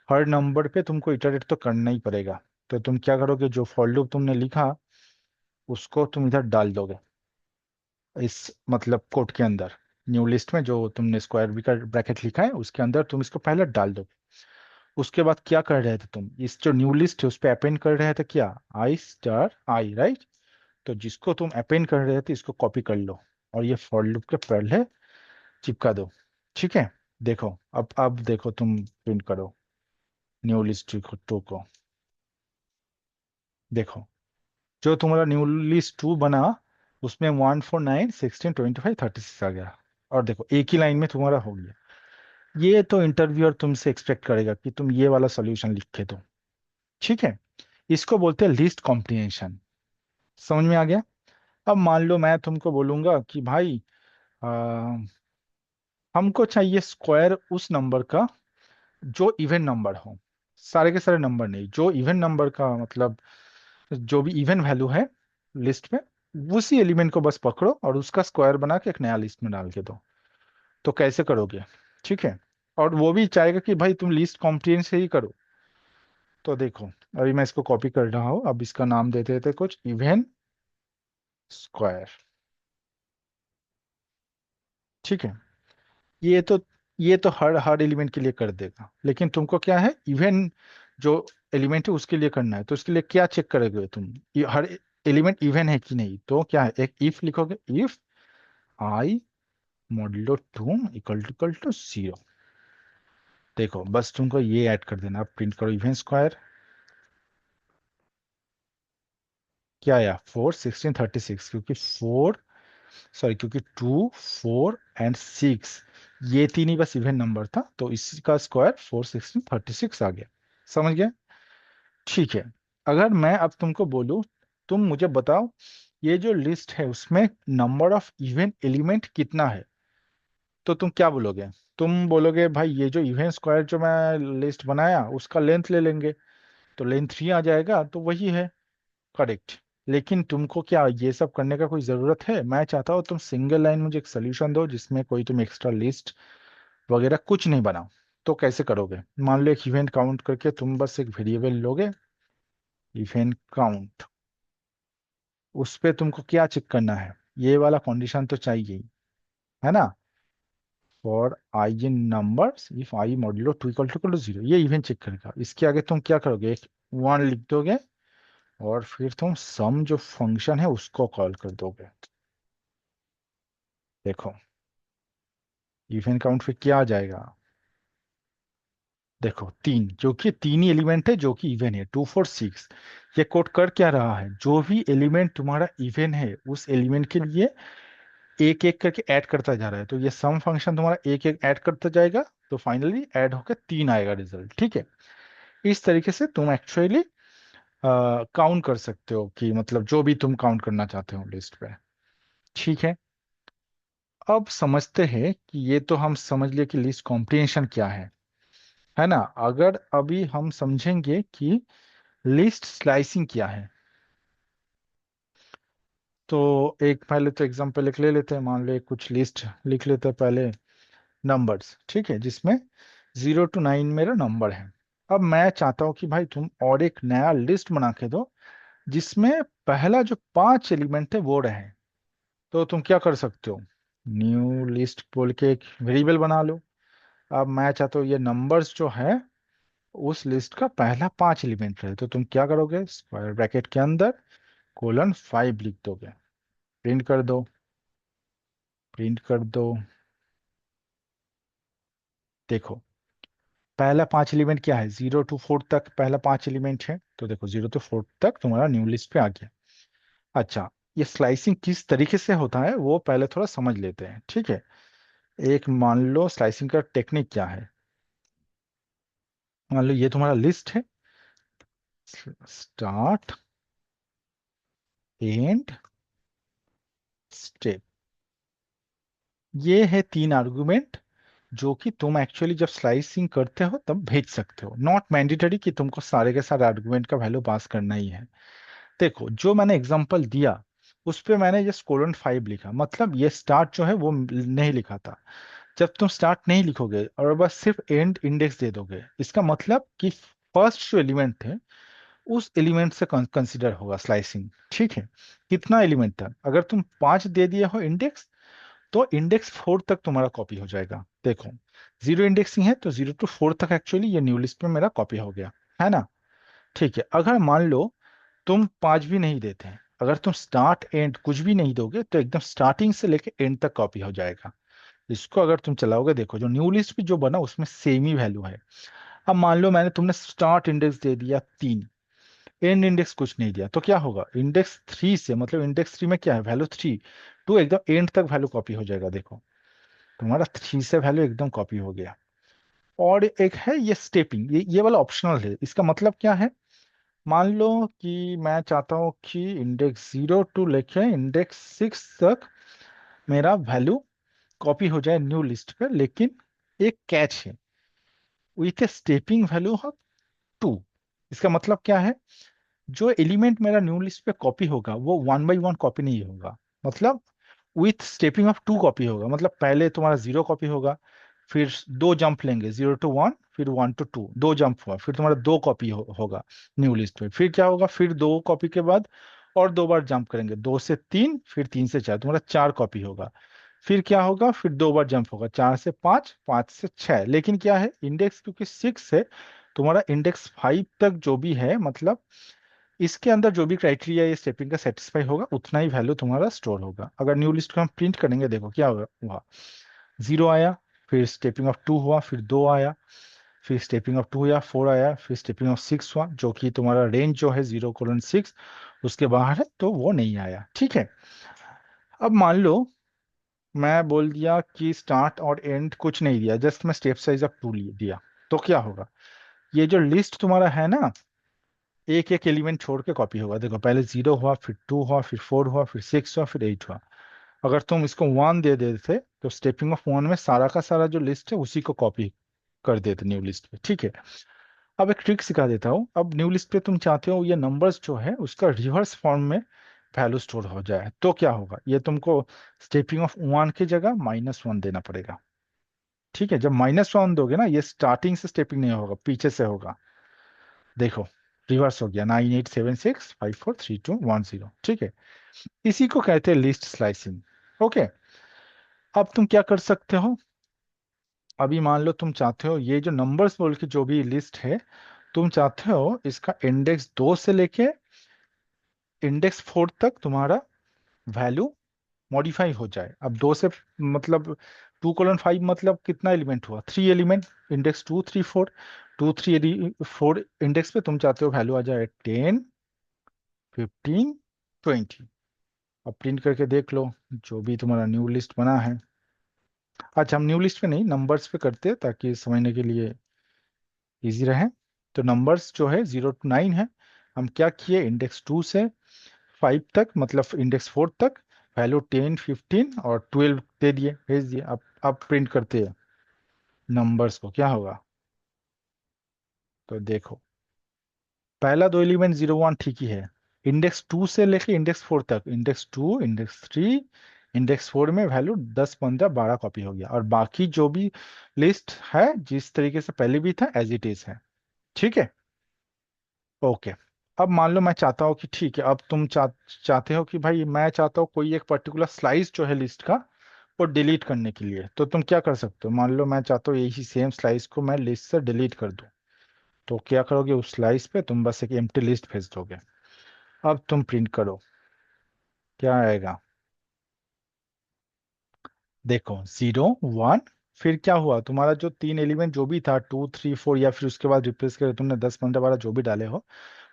हर नंबर पे तुमको इटरेट तो करना ही पड़ेगा। तो तुम क्या करोगे, जो फॉर लूप तुमने लिखा उसको तुम इधर डाल दोगे, इस मतलब कोड के अंदर, न्यू लिस्ट में जो तुमने स्क्वायर ब्रैकेट लिखा है उसके अंदर तुम इसको पहले डाल दो। उसके बाद क्या कर रहे थे तुम, इस जो न्यू लिस्ट है उस पर अपेंड कर रहे थे क्या, आई स्टार आई, राइट। तो जिसको तुम अपेंड कर रहे थे इसको कॉपी कर लो और ये फॉर लूप के पहले चिपका दो। ठीक है। देखो, अब देखो, तुम प्रिंट करो न्यू लिस्ट टू को। देखो, जो तुम्हारा न्यू लिस्ट टू बना, उसमें 1 4 9 16 25 36 आ गया। और देखो, एक ही लाइन में तुम्हारा हो गया। ये तो इंटरव्यूअर तुमसे एक्सपेक्ट करेगा कि तुम ये वाला सॉल्यूशन लिखे दो। ठीक है। इसको बोलते हैं लिस्ट कॉम्प्रिहेंशन। समझ में आ गया? अब मान लो मैं तुमको बोलूंगा कि भाई, आ, हमको चाहिए स्क्वायर उस नंबर का जो इवन नंबर हो। सारे के सारे नंबर नहीं, जो इवन नंबर का मतलब जो भी इवन वैल्यू है लिस्ट में, उसी एलिमेंट को बस पकड़ो और उसका स्क्वायर बना के एक नया लिस्ट में डाल के दो। तो कैसे करोगे? ठीक है। और वो भी चाहेगा कि भाई तुम लिस्ट कॉम्प्रिहेंस से ही करो। तो देखो, अभी मैं इसको कॉपी कर रहा हूँ, अब इसका नाम देते थे कुछ इवन स्क्वायर। ठीक है। ये तो ये तो हर हर एलिमेंट के लिए कर देगा, लेकिन तुमको क्या है, इवन जो एलिमेंट है उसके लिए करना है। तो इसके लिए क्या चेक करोगे तुम? हर एलिमेंट इवन है कि नहीं। तो क्या है, एक इफ लिखोगे, if I modulo 2 equal to 0। देखो, बस तुमको ये ऐड कर देना। अब प्रिंट करो इवन स्क्वायर। क्या आया? 4 16 36, क्योंकि 2 4 एंड 6, ये तीन ही बस इवन नंबर था, तो इसका स्क्वायर 4 16 36 आ गया। समझ गए? ठीक है। अगर मैं अब तुमको बोलूं, तुम मुझे बताओ, ये जो लिस्ट है उसमें नंबर ऑफ इवन एलिमेंट कितना है, तो तुम क्या बोलोगे? तुम बोलोगे भाई, ये जो इवन स्क्वायर जो मैं लिस्ट बनाया उसका लेंथ ले लेंगे, तो लेंथ 3 आ जाएगा, तो वही है। करेक्ट। लेकिन तुमको क्या ये सब करने का कोई जरूरत है? मैं चाहता हूँ तुम सिंगल लाइन मुझे एक सोल्यूशन दो जिसमें कोई तुम एक्स्ट्रा लिस्ट वगैरह कुछ नहीं बनाओ। तो कैसे करोगे? मान लो एक इवेंट काउंट करके तुम बस एक वेरिएबल लोगे, इवेंट काउंट। उस पे तुमको क्या चेक करना है? ये वाला कंडीशन तो चाहिए ही, है ना? For I in numbers if I modulo 2 equal to 0, ये इवेंट चेक करेगा। इसके आगे तुम क्या करोगे? एक 1 लिख दोगे, और फिर तुम सम जो फंक्शन है उसको कॉल कर दोगे। देखो, इवेंट काउंट फिर क्या आ जाएगा? देखो, तीन, जो कि तीन ही एलिमेंट है जो कि इवन है, 2 4 6। ये कोड कर क्या रहा है? जो भी एलिमेंट तुम्हारा इवन है उस एलिमेंट के लिए एक एक करके ऐड करता जा रहा है। तो ये सम फंक्शन तुम्हारा एक एक ऐड करता जाएगा, तो फाइनली ऐड होकर 3 आएगा रिजल्ट। ठीक है। इस तरीके से तुम एक्चुअली काउंट कर सकते हो कि मतलब जो भी तुम काउंट करना चाहते हो लिस्ट पे। ठीक है। अब समझते हैं कि ये तो हम समझ लिए कि लिस्ट कॉम्प्रिहेंशन क्या है ना? अगर अभी हम समझेंगे कि लिस्ट स्लाइसिंग क्या है, तो एक पहले तो एग्जांपल लिख ले लेते हैं। मान लो एक कुछ लिस्ट लिख लेते हैं पहले, नंबर्स। ठीक है, जिसमें 0 to 9 मेरा नंबर है। अब मैं चाहता हूँ कि भाई तुम और एक नया लिस्ट बना के दो जिसमें पहला जो 5 एलिमेंट है वो रहे। तो तुम क्या कर सकते हो? न्यू लिस्ट बोल के एक वेरिएबल बना लो। अब मैं चाहता हूँ ये नंबर्स जो है उस लिस्ट का पहला 5 एलिमेंट रहे। तो तुम क्या करोगे? स्क्वायर ब्रैकेट के अंदर :5 लिख दोगे। प्रिंट कर दो, प्रिंट कर दो। देखो, पहला 5 एलिमेंट क्या है? 0 to 4 तक पहला 5 एलिमेंट है, तो देखो 0 to 4 तक तुम्हारा न्यू लिस्ट पे आ गया। अच्छा, ये स्लाइसिंग किस तरीके से होता है वो पहले थोड़ा समझ लेते हैं। ठीक है। एक मान लो स्लाइसिंग का टेक्निक क्या है। मान लो ये तुम्हारा लिस्ट है, स्टार्ट, एंड, स्टेप। ये है 3 आर्गुमेंट जो कि तुम एक्चुअली जब स्लाइसिंग करते हो तब भेज सकते हो। नॉट मैंडेटरी कि तुमको सारे के सारे आर्गुमेंट का वैल्यू पास करना ही है। देखो, जो मैंने एग्जांपल दिया उस पे मैंने जस्ट :5 लिखा, मतलब ये स्टार्ट जो है वो नहीं लिखा था। जब तुम स्टार्ट नहीं लिखोगे और बस सिर्फ एंड इंडेक्स दे दोगे, इसका मतलब कि फर्स्ट जो एलिमेंट थे उस एलिमेंट से कंसिडर होगा स्लाइसिंग। ठीक है। कितना एलिमेंट था? अगर तुम 5 दे दिए हो इंडेक्स, तो इंडेक्स 4 तक तुम्हारा कॉपी हो जाएगा। देखो, 0 इंडेक्सिंग है तो 0 to 4 तक एक्चुअली ये न्यू लिस्ट में मेरा कॉपी हो गया, है ना? ठीक है। अगर मान लो तुम 5 भी नहीं देते हैं, अगर तुम स्टार्ट एंड कुछ भी नहीं दोगे, तो एकदम स्टार्टिंग से लेके एंड तक कॉपी हो जाएगा। इसको अगर तुम चलाओगे, देखो जो न्यू लिस्ट पे जो बना उसमें सेम ही वैल्यू है। अब मान लो मैंने तुमने स्टार्ट इंडेक्स दे दिया 3, एंड इंडेक्स कुछ नहीं दिया, तो क्या होगा, इंडेक्स 3 से, मतलब इंडेक्स 3 में क्या है, वैल्यू 3 टू एकदम एंड तक वैल्यू कॉपी हो जाएगा। देखो तुम्हारा 3 से वैल्यू एकदम कॉपी हो गया। और एक है ये स्टेपिंग, ये वाला ऑप्शनल है। इसका मतलब क्या है, मान लो कि मैं चाहता हूँ कि इंडेक्स 0 टू लेके इंडेक्स 6 तक मेरा वैल्यू कॉपी हो जाए न्यू लिस्ट पे, लेकिन एक कैच है, with A stepping value of 2। इसका मतलब क्या है, जो एलिमेंट मेरा न्यू लिस्ट पे कॉपी होगा वो 1 बाई 1 कॉपी नहीं होगा, मतलब विथ स्टेपिंग ऑफ 2 कॉपी होगा। मतलब पहले तुम्हारा 0 कॉपी होगा, फिर दो जंप लेंगे, 0 to 1, फिर 1 to 2, दो जंप हुआ, फिर तुम्हारा दो कॉपी होगा न्यू लिस्ट में। फिर क्या होगा, फिर दो कॉपी के बाद और दो बार जंप करेंगे, 2 से 3, फिर 3 से 4, तुम्हारा 4 कॉपी होगा। फिर क्या होगा, फिर दो बार जंप होगा, 4 से 5, 5 से 6। लेकिन क्या है, इंडेक्स क्योंकि 6 है, तुम्हारा इंडेक्स 5 तक जो भी है, मतलब इसके अंदर जो भी क्राइटेरिया ये स्टेपिंग का सेटिस्फाई होगा उतना ही वैल्यू तुम्हारा स्टोर होगा। अगर न्यू लिस्ट को हम प्रिंट करेंगे, देखो क्या होगा, हुआ 0 आया, फिर स्टेपिंग ऑफ 2 हुआ, फिर 2 आया, फिर स्टेपिंग ऑफ 2 या 4 आया, फिर स्टेपिंग ऑफ 6 हुआ, जो कि तुम्हारा रेंज जो है 0:6 उसके बाहर है, तो वो नहीं आया। ठीक है। अब मान लो मैं बोल दिया कि स्टार्ट और एंड कुछ नहीं दिया, जस्ट मैं स्टेप साइज ऑफ 2 दिया, तो क्या होगा, ये जो लिस्ट तुम्हारा है ना, एक एक एलिमेंट छोड़ के कॉपी होगा। देखो पहले 0 हुआ, फिर 2 हुआ, फिर 4 हुआ, फिर 6 हुआ, फिर 8 हुआ। अगर तुम इसको 1 दे देते तो स्टेपिंग ऑफ 1 में सारा का सारा जो लिस्ट है उसी को कॉपी कर देते न्यू लिस्ट पे। ठीक है। अब एक ट्रिक सिखा देता हूँ। अब न्यू लिस्ट पे तुम चाहते हो ये नंबर्स जो है उसका रिवर्स फॉर्म में वैल्यू स्टोर हो जाए, तो क्या होगा, ये तुमको स्टेपिंग ऑफ 1 की जगह -1 देना पड़ेगा। ठीक है। जब -1 दोगे ना, ये स्टार्टिंग से स्टेपिंग नहीं होगा, पीछे से होगा। देखो रिवर्स हो गया, 9876543210। ठीक है। इसी को कहते हैं लिस्ट स्लाइसिंग। ओके। अब तुम क्या कर सकते हो, अभी मान लो तुम चाहते हो ये जो नंबर्स बोल के जो भी लिस्ट है, तुम चाहते हो इसका इंडेक्स 2 से लेके इंडेक्स 4 तक तुम्हारा वैल्यू मॉडिफाई हो जाए। अब 2 से मतलब 2:5 मतलब कितना एलिमेंट हुआ, 3 एलिमेंट, इंडेक्स 2 3 4, 2 3 4 इंडेक्स पे तुम चाहते हो वैल्यू आ जाए 10 15 20। अब प्रिंट करके देख लो जो भी तुम्हारा न्यू लिस्ट बना है। अच्छा हम न्यू लिस्ट पे नहीं, नंबर्स पे करते हैं ताकि समझने के लिए इजी रहे। तो नंबर्स जो है 0 to 9 है, हम क्या किए, इंडेक्स 2 से 5 तक, मतलब इंडेक्स 4 तक वैल्यू 10 15 और 12 दे दिए, भेज दिए। अब प्रिंट करते हैं नंबर्स को, क्या होगा, तो देखो पहला दो एलिमेंट 0 1 ठीक ही है, इंडेक्स 2 से लेके इंडेक्स 4 तक, इंडेक्स 2 इंडेक्स 3 इंडेक्स 4 में वैल्यू 10 15 12 कॉपी हो गया, और बाकी जो भी लिस्ट है जिस तरीके से पहले भी था एज इट इज है। ठीक है। ओके। अब मान लो मैं चाहता हूँ कि ठीक है, अब तुम चाहते हो कि भाई मैं चाहता हूँ कोई एक पर्टिकुलर स्लाइस जो है लिस्ट का वो डिलीट करने के लिए, तो तुम क्या कर सकते हो, मान लो मैं चाहता हूँ यही सेम स्लाइस को मैं लिस्ट से डिलीट कर दूं, तो क्या करोगे, उस स्लाइस पे तुम बस एक एम्प्टी लिस्ट भेज दोगे। अब तुम प्रिंट करो, क्या आएगा, देखो 0 1, फिर क्या हुआ, तुम्हारा जो 3 एलिमेंट जो भी था 2 3 4, या फिर उसके बाद रिप्लेस करे तुमने 10 15 12 जो भी डाले हो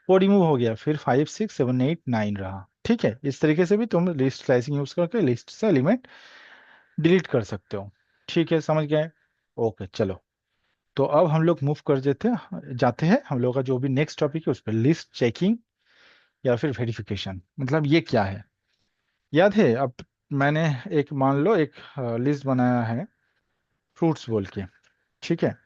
वो रिमूव हो गया, फिर 5 6 7 8 9 रहा। ठीक है। इस तरीके से भी तुम लिस्ट स्लाइसिंग यूज करके लिस्ट से एलिमेंट डिलीट कर सकते हो। ठीक है, समझ गए। ओके चलो, तो अब हम लोग मूव कर जाते हैं हम लोग का जो भी नेक्स्ट टॉपिक है उस पर, लिस्ट चेकिंग या फिर वेरिफिकेशन। मतलब ये क्या है, याद है अब मैंने एक, मान लो एक लिस्ट बनाया है फ्रूट्स बोल के। ठीक है।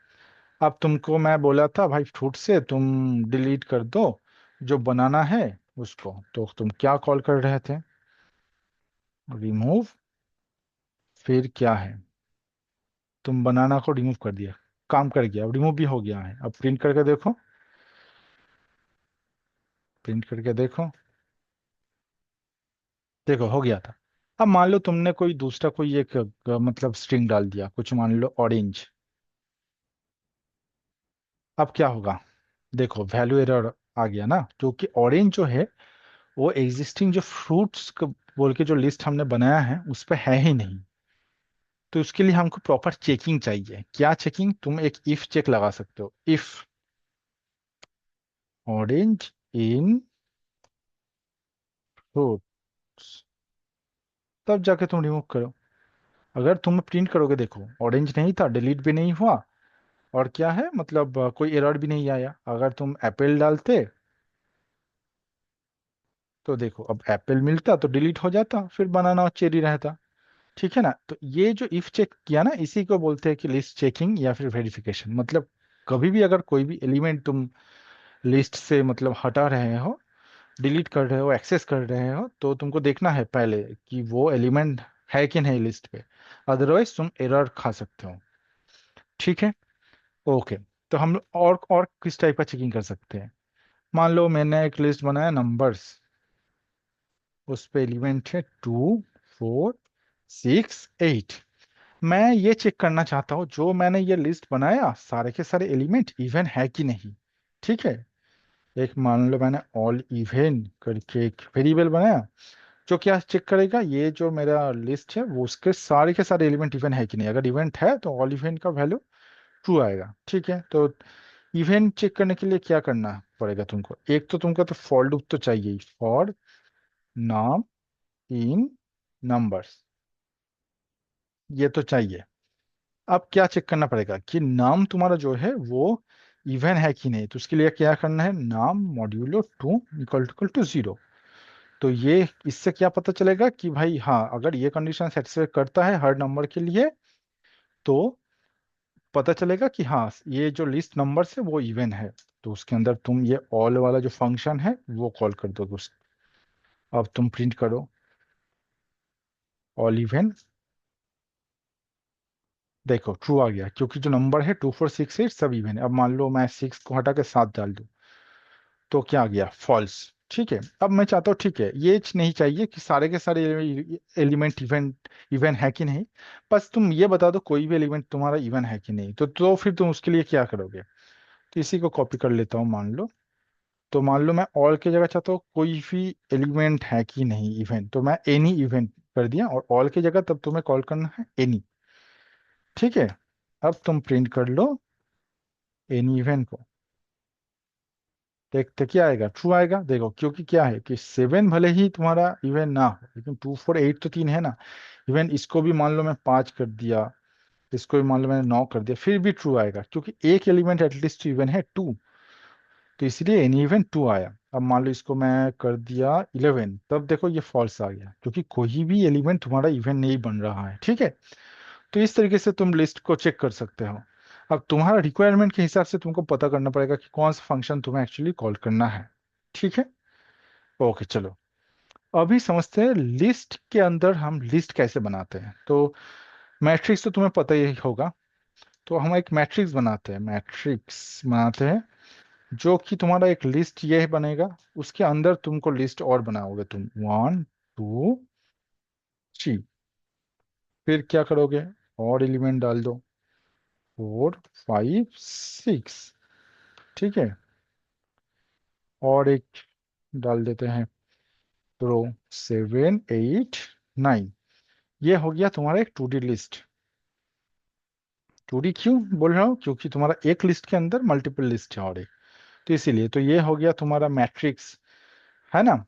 अब तुमको मैं बोला था भाई फ्रूट से तुम डिलीट कर दो जो बनाना है उसको, तो तुम क्या कॉल कर रहे थे, रिमूव, फिर क्या है, तुम बनाना को रिमूव कर दिया, काम कर गया, अब रिमूव भी हो गया है। अब प्रिंट करके देखो, प्रिंट करके देखो, देखो हो गया था। अब मान लो तुमने कोई दूसरा कोई एक मतलब स्ट्रिंग डाल दिया, कुछ मान लो ऑरेंज, अब क्या होगा, देखो वैल्यू एरर आ गया ना, क्योंकि ऑरेंज जो है वो एग्जिस्टिंग जो फ्रूट्स बोल के जो लिस्ट हमने बनाया है उस पे है ही नहीं। तो उसके लिए हमको प्रॉपर चेकिंग चाहिए। क्या चेकिंग? तुम एक इफ चेक लगा सकते हो, इफ ऑरेंज इन फ्रूट्स, तब जाके तुम रिमूव करो। अगर तुम प्रिंट करोगे, देखो ऑरेंज नहीं था, डिलीट भी नहीं हुआ, और क्या है मतलब कोई एरर भी नहीं आया। अगर तुम एप्पल डालते तो देखो अब एप्पल मिलता तो डिलीट हो जाता, फिर बनाना और चेरी रहता। ठीक है ना? तो ये जो इफ चेक किया ना, इसी को बोलते हैं कि लिस्ट चेकिंग या फिर वेरिफिकेशन। मतलब कभी भी अगर कोई भी एलिमेंट तुम लिस्ट से मतलब हटा रहे हो, डिलीट कर रहे हो, एक्सेस कर रहे हो, तो तुमको देखना है पहले कि वो एलिमेंट है कि नहीं लिस्ट पे, अदरवाइज तुम एरर खा सकते हो। ठीक है? ओके। तो हम और किस टाइप का चेकिंग कर सकते हैं? मान लो मैंने एक लिस्ट बनाया नंबर्स, उस पे एलिमेंट है 2, 4, 6, 8। मैं ये चेक करना चाहता हूँ जो मैंने ये लिस्ट बनाया सारे के सारे एलिमेंट इवन है कि नहीं। ठीक है? एक मान लो मैंने ऑल इवन करके एक वेरिएबल बनाया, जो क्या चेक करेगा, ये जो मेरा लिस्ट है वो उसके सारे के सारे एलिमेंट इवन है कि नहीं। अगर इवेंट है तो ऑल इवेंट का वैल्यू ट्रू आएगा। ठीक है? तो इवेंट चेक करने के लिए क्या करना पड़ेगा तुमको? एक तो तुमको तो फॉर लूप तो चाहिए, फॉर नाम इन नंबर्स, ये तो चाहिए। अब क्या चेक करना पड़ेगा कि नाम तुम्हारा जो है वो इवन है कि नहीं। तो उसके लिए क्या करना है, नाम मॉड्यूलो 2 = 0। तो ये इससे क्या पता चलेगा कि भाई हाँ, अगर ये कंडीशन सेटिस्फाई करता है हर नंबर के लिए, तो पता चलेगा कि हाँ ये जो लिस्ट नंबर्स है वो इवन है। तो उसके अंदर तुम ये ऑल वाला जो फंक्शन है वो कॉल कर दो दोस्त। अब तुम प्रिंट करो ऑल इवन। देखो ट्रू आ गया, क्योंकि जो नंबर है 2, 4, 6, 8 सब इवन है। अब मान लो मैं 6 को हटा के 7 डाल दूं, तो क्या आ गया, फॉल्स। ठीक है? अब मैं चाहता हूँ, ठीक है ये नहीं चाहिए कि सारे के सारे एलिमेंट इवन है कि नहीं, बस तुम ये बता दो कोई भी एलिमेंट तुम्हारा इवन है कि नहीं। तो फिर तुम उसके लिए क्या करोगे? तो इसी को कॉपी कर लेता हूँ मान लो। तो मान लो मैं ऑल की जगह चाहता हूँ कोई भी एलिमेंट है कि नहीं इवेंट, तो मैं एनी इवेंट कर दिया, और ऑल की जगह तब तुम्हें कॉल करना है एनी। ठीक है? अब तुम प्रिंट कर लो एनी इवेंट को, देखते क्या आएगा, ट्रू आएगा। देखो क्योंकि क्या है कि 7 भले ही तुम्हारा इवेंट ना हो, लेकिन 2, 4, 8 तो 3 है ना। इवन इसको भी मान लो मैं 5 कर दिया, इसको भी मान लो मैंने 9 कर दिया, फिर भी ट्रू आएगा, क्योंकि एक एलिमेंट एटलीस्ट इवन है 2। तो इसलिए एनी इवन 2 आया। अब मान लो इसको मैं कर दिया 11, तब देखो ये फॉल्स आ गया, क्योंकि कोई भी एलिमेंट तुम्हारा इवन नहीं बन रहा है। ठीक है? तो इस तरीके से तुम लिस्ट को चेक कर सकते हो। अब तुम्हारा रिक्वायरमेंट के हिसाब से तुमको पता करना पड़ेगा कि कौन सा फंक्शन तुम्हें एक्चुअली कॉल करना है। ठीक है? ओके चलो, अभी समझते हैं लिस्ट के अंदर हम लिस्ट कैसे बनाते हैं। तो मैट्रिक्स तो तुम्हें पता ही होगा। तो हम एक मैट्रिक्स बनाते हैं, जो कि तुम्हारा एक लिस्ट ये बनेगा। उसके अंदर तुमको लिस्ट और बनाओगे तुम, 1, 2, 3। फिर क्या करोगे, और एलिमेंट डाल दो, 4, 5, 6। ठीक है? और एक डाल देते हैं रो, 7, 8, 9। ये हो गया तुम्हारा एक 2D लिस्ट। 2D क्यों बोल रहा हूँ? क्योंकि तुम्हारा एक लिस्ट के अंदर मल्टीपल लिस्ट है और एक, तो इसीलिए। तो ये हो गया तुम्हारा मैट्रिक्स, है ना?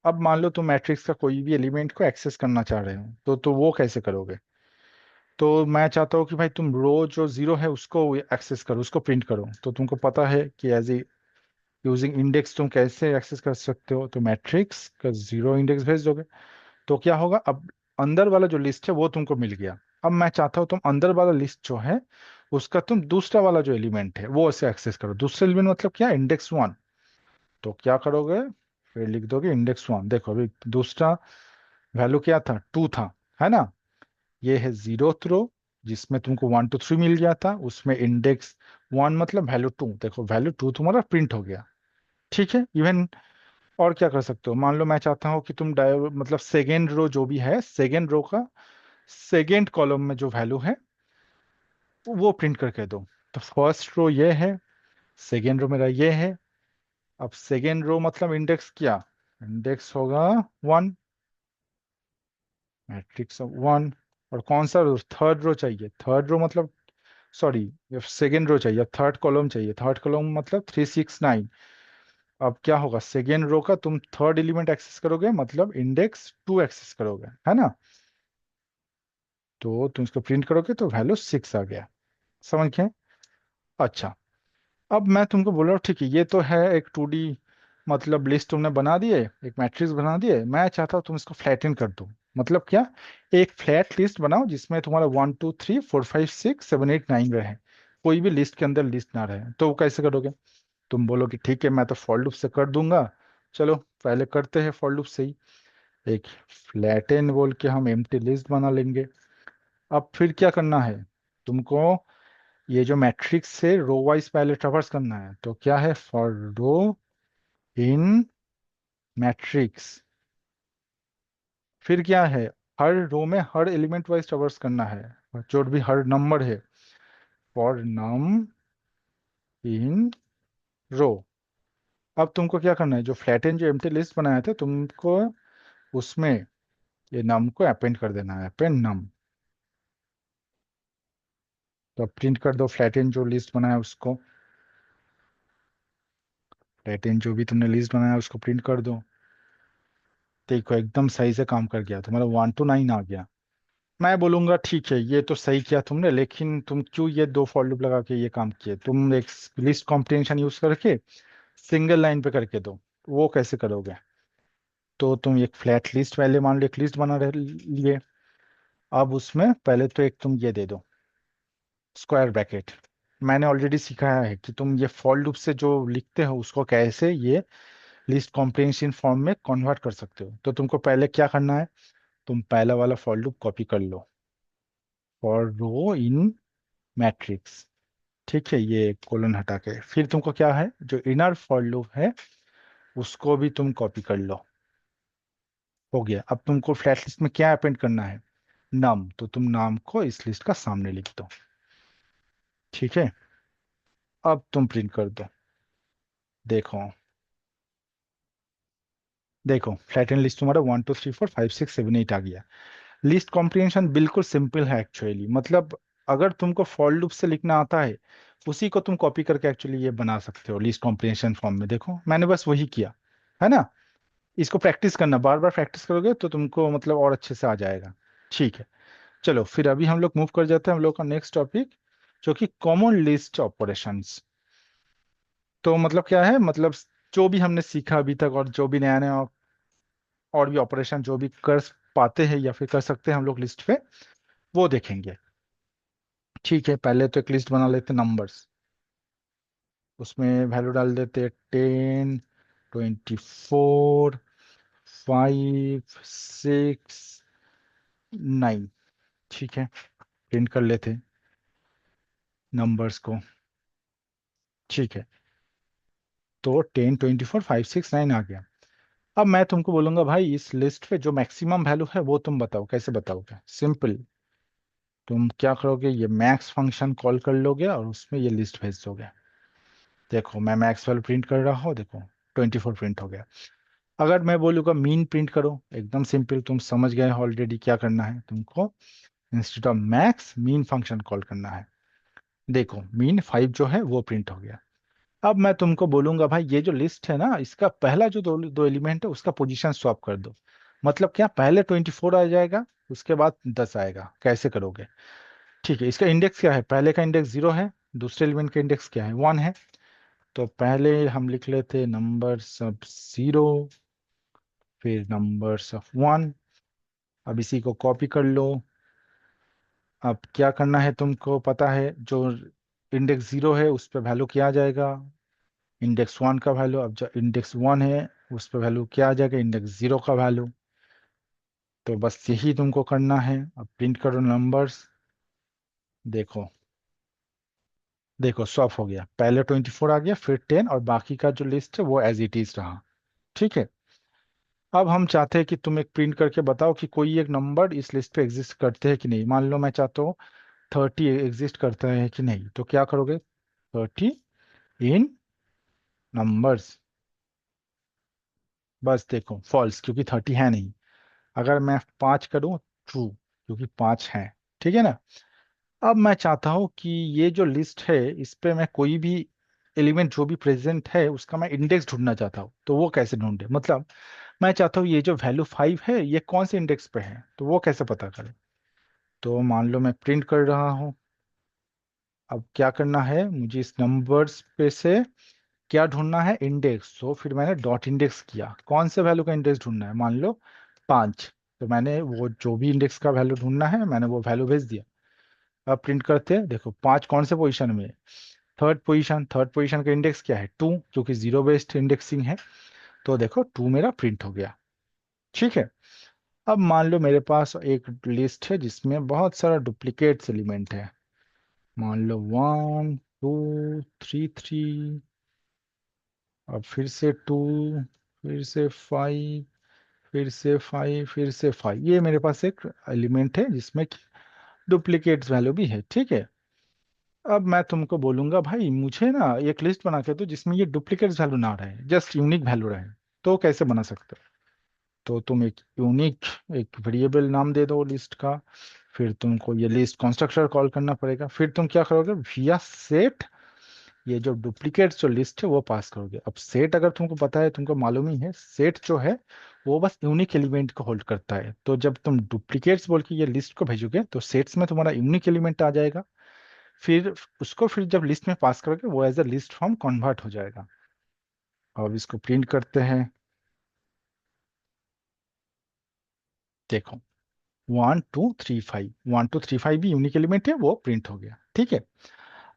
अब मान लो तुम मैट्रिक्स का कोई भी एलिमेंट को एक्सेस करना चाह रहे हो, तो वो कैसे करोगे? तो मैं चाहता हूँ कि भाई तुम रो जो 0 है उसको एक्सेस करो, उसको प्रिंट करो। तो तुमको पता है कि एज ए यूजिंग इंडेक्स तुम कैसे एक्सेस कर सकते हो। तो मैट्रिक्स का 0 इंडेक्स भेज दोगे, तो क्या होगा, अब अंदर वाला जो लिस्ट है वो तुमको मिल गया। अब मैं चाहता हूँ तुम अंदर वाला लिस्ट जो है उसका तुम दूसरा वाला जो एलिमेंट है वो उसे एक्सेस करो। दूसरा एलिमेंट मतलब क्या, इंडेक्स 1। तो क्या करोगे, फिर लिख दोगे इंडेक्स 1। देखो अभी दूसरा वैल्यू क्या था, 2 था, है ना? ये है 0th रो, जिसमें तुमको 1, 2, 3 मिल गया था, उसमें इंडेक्स 1 मतलब वैल्यू 2। देखो वैल्यू 2 तुम्हारा प्रिंट हो गया। ठीक है? इवन और क्या कर सकते हो, मान लो मैं चाहता हूँ कि तुम मतलब सेकेंड रो जो भी है, सेकेंड रो का सेकेंड कॉलम में जो वैल्यू है वो प्रिंट करके दो। तो फर्स्ट रो ये है, सेकेंड रो मेरा ये है। अब सेकेंड रो मतलब इंडेक्स क्या, इंडेक्स होगा 1, मैट्रिक्स ऑफ 1। और कौन सा रो, थर्ड रो चाहिए, थर्ड रो मतलब, सॉरी, ये सेकेंड रो चाहिए, थर्ड कॉलम चाहिए, थर्ड कॉलम मतलब 369। अब क्या होगा, सेकेंड रो का तुम थर्ड एलिमेंट एक्सेस करोगे, मतलब इंडेक्स 2 एक्सेस करोगे, है ना। तो तुम इसको प्रिंट करोगे तो वैल्यू 6 आ गया। समझ गए। अच्छा, अब मैं तुमको बोल रहा हूँ, ठीक है, ये तो है एक 2D, मतलब लिस्ट तुमने बना दिए, एक मैट्रिक्स बना दिए। मैं चाहता हूँ तुम इसको फ्लैटन कर दो। मतलब क्या, एक फ्लैट लिस्ट बनाओ जिसमें तुम्हारा 1 2 3 4 5 6 7 8 9 रहे, कोई भी लिस्ट के अंदर लिस्ट ना रहे। तो वो कैसे करोगे, तुम बोलोगे ठीक है मैं तो फॉर लूप से कर दूंगा। चलो पहले करते हैं फॉर लूप से ही। एक फ्लैटन बोल के हम एम्प्टी लिस्ट बना लेंगे। अब फिर क्या करना है तुमको, ये जो मैट्रिक्स से रो वाइज पहले ट्रावर्स करना है। तो क्या है, फॉर रो इन मैट्रिक्स। फिर क्या है, हर रो में हर एलिमेंट वाइज ट्रावर्स करना है, जो भी हर नंबर है, फॉर नम इन रो। अब तुमको क्या करना है, जो फ्लैटन जो एम्प्टी लिस्ट बनाया था तुमको, उसमें ये नम को अपेंड कर देना है, अपेंड नम। तो प्रिंट कर दो फ्लैटन जो लिस्ट बनाया उसको, फ्लैटन जो भी तुमने लिस्ट बनाया उसको प्रिंट कर दो। देखो एकदम सही से काम कर गया, तुम्हारा 1 to 9 आ गया। मैं बोलूंगा ठीक है ये तो सही किया तुमने, लेकिन तुम क्यों ये दो फॉर लूप लगा के ये काम किए, तुम एक लिस्ट कॉम्प्रिहेंशन यूज करके सिंगल लाइन पे करके दो। वो कैसे करोगे, तो तुम एक फ्लैट लिस्ट पहले मान लो एक लिस्ट बना रहे लिए। अब उसमें पहले तो एक तुम ये दे दो स्क्वायर ब्रैकेट। मैंने ऑलरेडी सिखाया है कि तुम ये फॉर लूप से जो लिखते हो उसको कैसे ये लिस्ट कॉम्प्रिहेंशन फॉर्म में कन्वर्ट कर सकते हो। तो तुमको पहले क्या करना है, तुम पहला वाला फॉर लूप कॉपी कर लो, फॉर रो इन मैट्रिक्स। ठीक है, ये कोलन हटा के फिर तुमको क्या है, जो इनर फॉर लूप है उसको भी तुम कॉपी कर लो। हो गया। अब तुमको फ्लैट लिस्ट में क्या अपेंड करना है, नाम। तो तुम नाम को इस लिस्ट का सामने लिख दो। ठीक है, अब तुम प्रिंट कर दो। देखो, देखो फ्लैटन लिस्ट तुम्हारा 1 2 3 4 5 6 7 8 आ गया। लिस्ट कॉम्प्रिहेंशन बिल्कुल सिंपल है एक्चुअली, मतलब अगर तुमको फॉर लूप से लिखना आता है उसी को तुम कॉपी करके एक्चुअली ये बना सकते हो लिस्ट कॉम्प्रिहेंशन फॉर्म में। देखो मैंने बस वही किया, है ना। इसको प्रैक्टिस करना, बार बार प्रैक्टिस करोगे तो तुमको मतलब और अच्छे से आ जाएगा। ठीक है, चलो फिर अभी हम लोग मूव कर जाते हैं हम लोग का नेक्स्ट टॉपिक, जो कि कॉमन लिस्ट ऑपरेशंस। तो मतलब क्या है, मतलब जो भी हमने सीखा अभी तक और जो भी नया नया और भी ऑपरेशन जो भी कर पाते हैं या फिर कर सकते हैं हम लोग लिस्ट पे, वो देखेंगे। ठीक है, पहले तो एक लिस्ट बना लेते नंबर्स। उसमें वैल्यू डाल देते 10 24 5 6 9। ठीक है, प्रिंट कर लेते नंबर्स को। ठीक है, तो 10 24 5 6 9 आ गया। अब मैं तुमको बोलूंगा भाई इस लिस्ट पे जो मैक्सिमम वैल्यू है वो तुम बताओ, कैसे बताओगे, सिंपल। तुम क्या करोगे, ये मैक्स फंक्शन कॉल कर लोगे और उसमें ये लिस्ट भेज दोगे। देखो मैं मैक्स वैल्यू प्रिंट कर रहा हूँ, देखो 24 प्रिंट हो गया। अगर मैं बोलूँगा मीन प्रिंट करो, एकदम सिंपल, तुम समझ गए ऑलरेडी क्या करना है तुमको, instead of max mean function call करना है। देखो मीन 5 जो है वो प्रिंट हो गया। अब मैं तुमको बोलूंगा भाई ये जो लिस्ट है ना, इसका पहला जो दो दो एलिमेंट है उसका पोजीशन स्वैप कर दो। मतलब क्या, पहले 24 आ जाएगा उसके बाद 10 आएगा। कैसे करोगे, ठीक है, इसका इंडेक्स क्या है, पहले का इंडेक्स 0 है, दूसरे एलिमेंट का इंडेक्स क्या है, 1 है। तो पहले हम लिख लेते नंबर सब 0, फिर नंबर्स ऑफ 1। अब इसी को कॉपी कर लो। अब क्या करना है तुमको पता है, जो इंडेक्स 0 है उस पर वैल्यू क्या आ जाएगा, इंडेक्स 1 का वैल्यू। अब जो इंडेक्स 1 है उस पर वैल्यू क्या आ जाएगा, इंडेक्स 0 का वैल्यू। तो बस यही तुमको करना है। अब प्रिंट करो नंबर्स। देखो, देखो स्वैप हो गया, पहले 24 आ गया फिर 10 और बाकी का जो लिस्ट है वो एज इट इज रहा। ठीक है, अब हम चाहते हैं कि तुम एक प्रिंट करके बताओ कि कोई एक नंबर इस लिस्ट पे एग्जिस्ट करते हैं कि नहीं। मान लो मैं चाहता हूँ 30 एग्जिस्ट करता है कि नहीं, तो क्या करोगे, 30 इन नंबर्स। बस देखो फॉल्स, क्योंकि 30 है नहीं। अगर मैं 5 करूँ, ट्रू, क्योंकि 5 हैं, ठीक है ना। अब मैं चाहता हूँ कि ये जो लिस्ट है इस पे मैं कोई भी एलिमेंट जो भी प्रेजेंट है उसका मैं इंडेक्स ढूंढना चाहता हूँ। तो वो कैसे ढूंढे, मतलब मैं चाहता हूँ ये जो वैल्यू 5 है ये कौन से इंडेक्स पे है, तो वो कैसे पता करें। तो मान लो मैं प्रिंट कर रहा हूँ। अब क्या करना है, मुझे इस नंबर्स पे से क्या ढूंढना है, इंडेक्स। तो फिर मैंने डॉट इंडेक्स किया, कौन से वैल्यू का इंडेक्स ढूंढना है, मान लो 5। तो मैंने वो जो भी इंडेक्स का वैल्यू ढूंढना है मैंने वो वैल्यू भेज दिया। अब प्रिंट करते हैं, देखो 5 कौन से पोजीशन में है, थर्ड पोजीशन। थर्ड पोजीशन का इंडेक्स क्या है, 2, क्योंकि जीरो बेस्ड इंडेक्सिंग है। तो देखो 2 मेरा प्रिंट हो गया, ठीक है। अब मान लो मेरे पास एक लिस्ट है जिसमें बहुत सारा डुप्लीकेट्स एलिमेंट है। मान लो 1 2 3 3, अब फिर से 2, फिर से 5, फिर से 5, फिर से 5। ये मेरे पास एक एलिमेंट है जिसमें डुप्लीकेट्स वैल्यू भी है, ठीक है। अब मैं तुमको बोलूंगा भाई मुझे ना एक लिस्ट बना के दो जिसमें ये डुप्लीकेट वैल्यू ना रहे, जस्ट यूनिक वैल्यू रहे। तो कैसे बना सकते हो, तो तुम एक यूनिक एक वेरिएबल नाम दे दो लिस्ट का। फिर तुमको ये लिस्ट कंस्ट्रक्टर कॉल करना पड़ेगा। फिर तुम क्या करोगे, विया सेट ये जो डुप्लीकेट जो लिस्ट है वो पास करोगे। अब सेट अगर तुमको पता है, तुमको मालूम ही है, सेट जो है वो बस यूनिक एलिमेंट को होल्ड करता है। तो जब तुम डुप्लीकेट्स बोल के ये लिस्ट को भेजोगे तो सेट्स में तुम्हारा यूनिक एलिमेंट आ जाएगा। फिर उसको फिर जब लिस्ट में पास करोगे वो as a list form convert हो जाएगा। अब इसको प्रिंट करते हैं, देखो 1 2 3 5, 1 2 3 5 भी यूनिक एलिमेंट है, वो प्रिंट हो गया, ठीक है।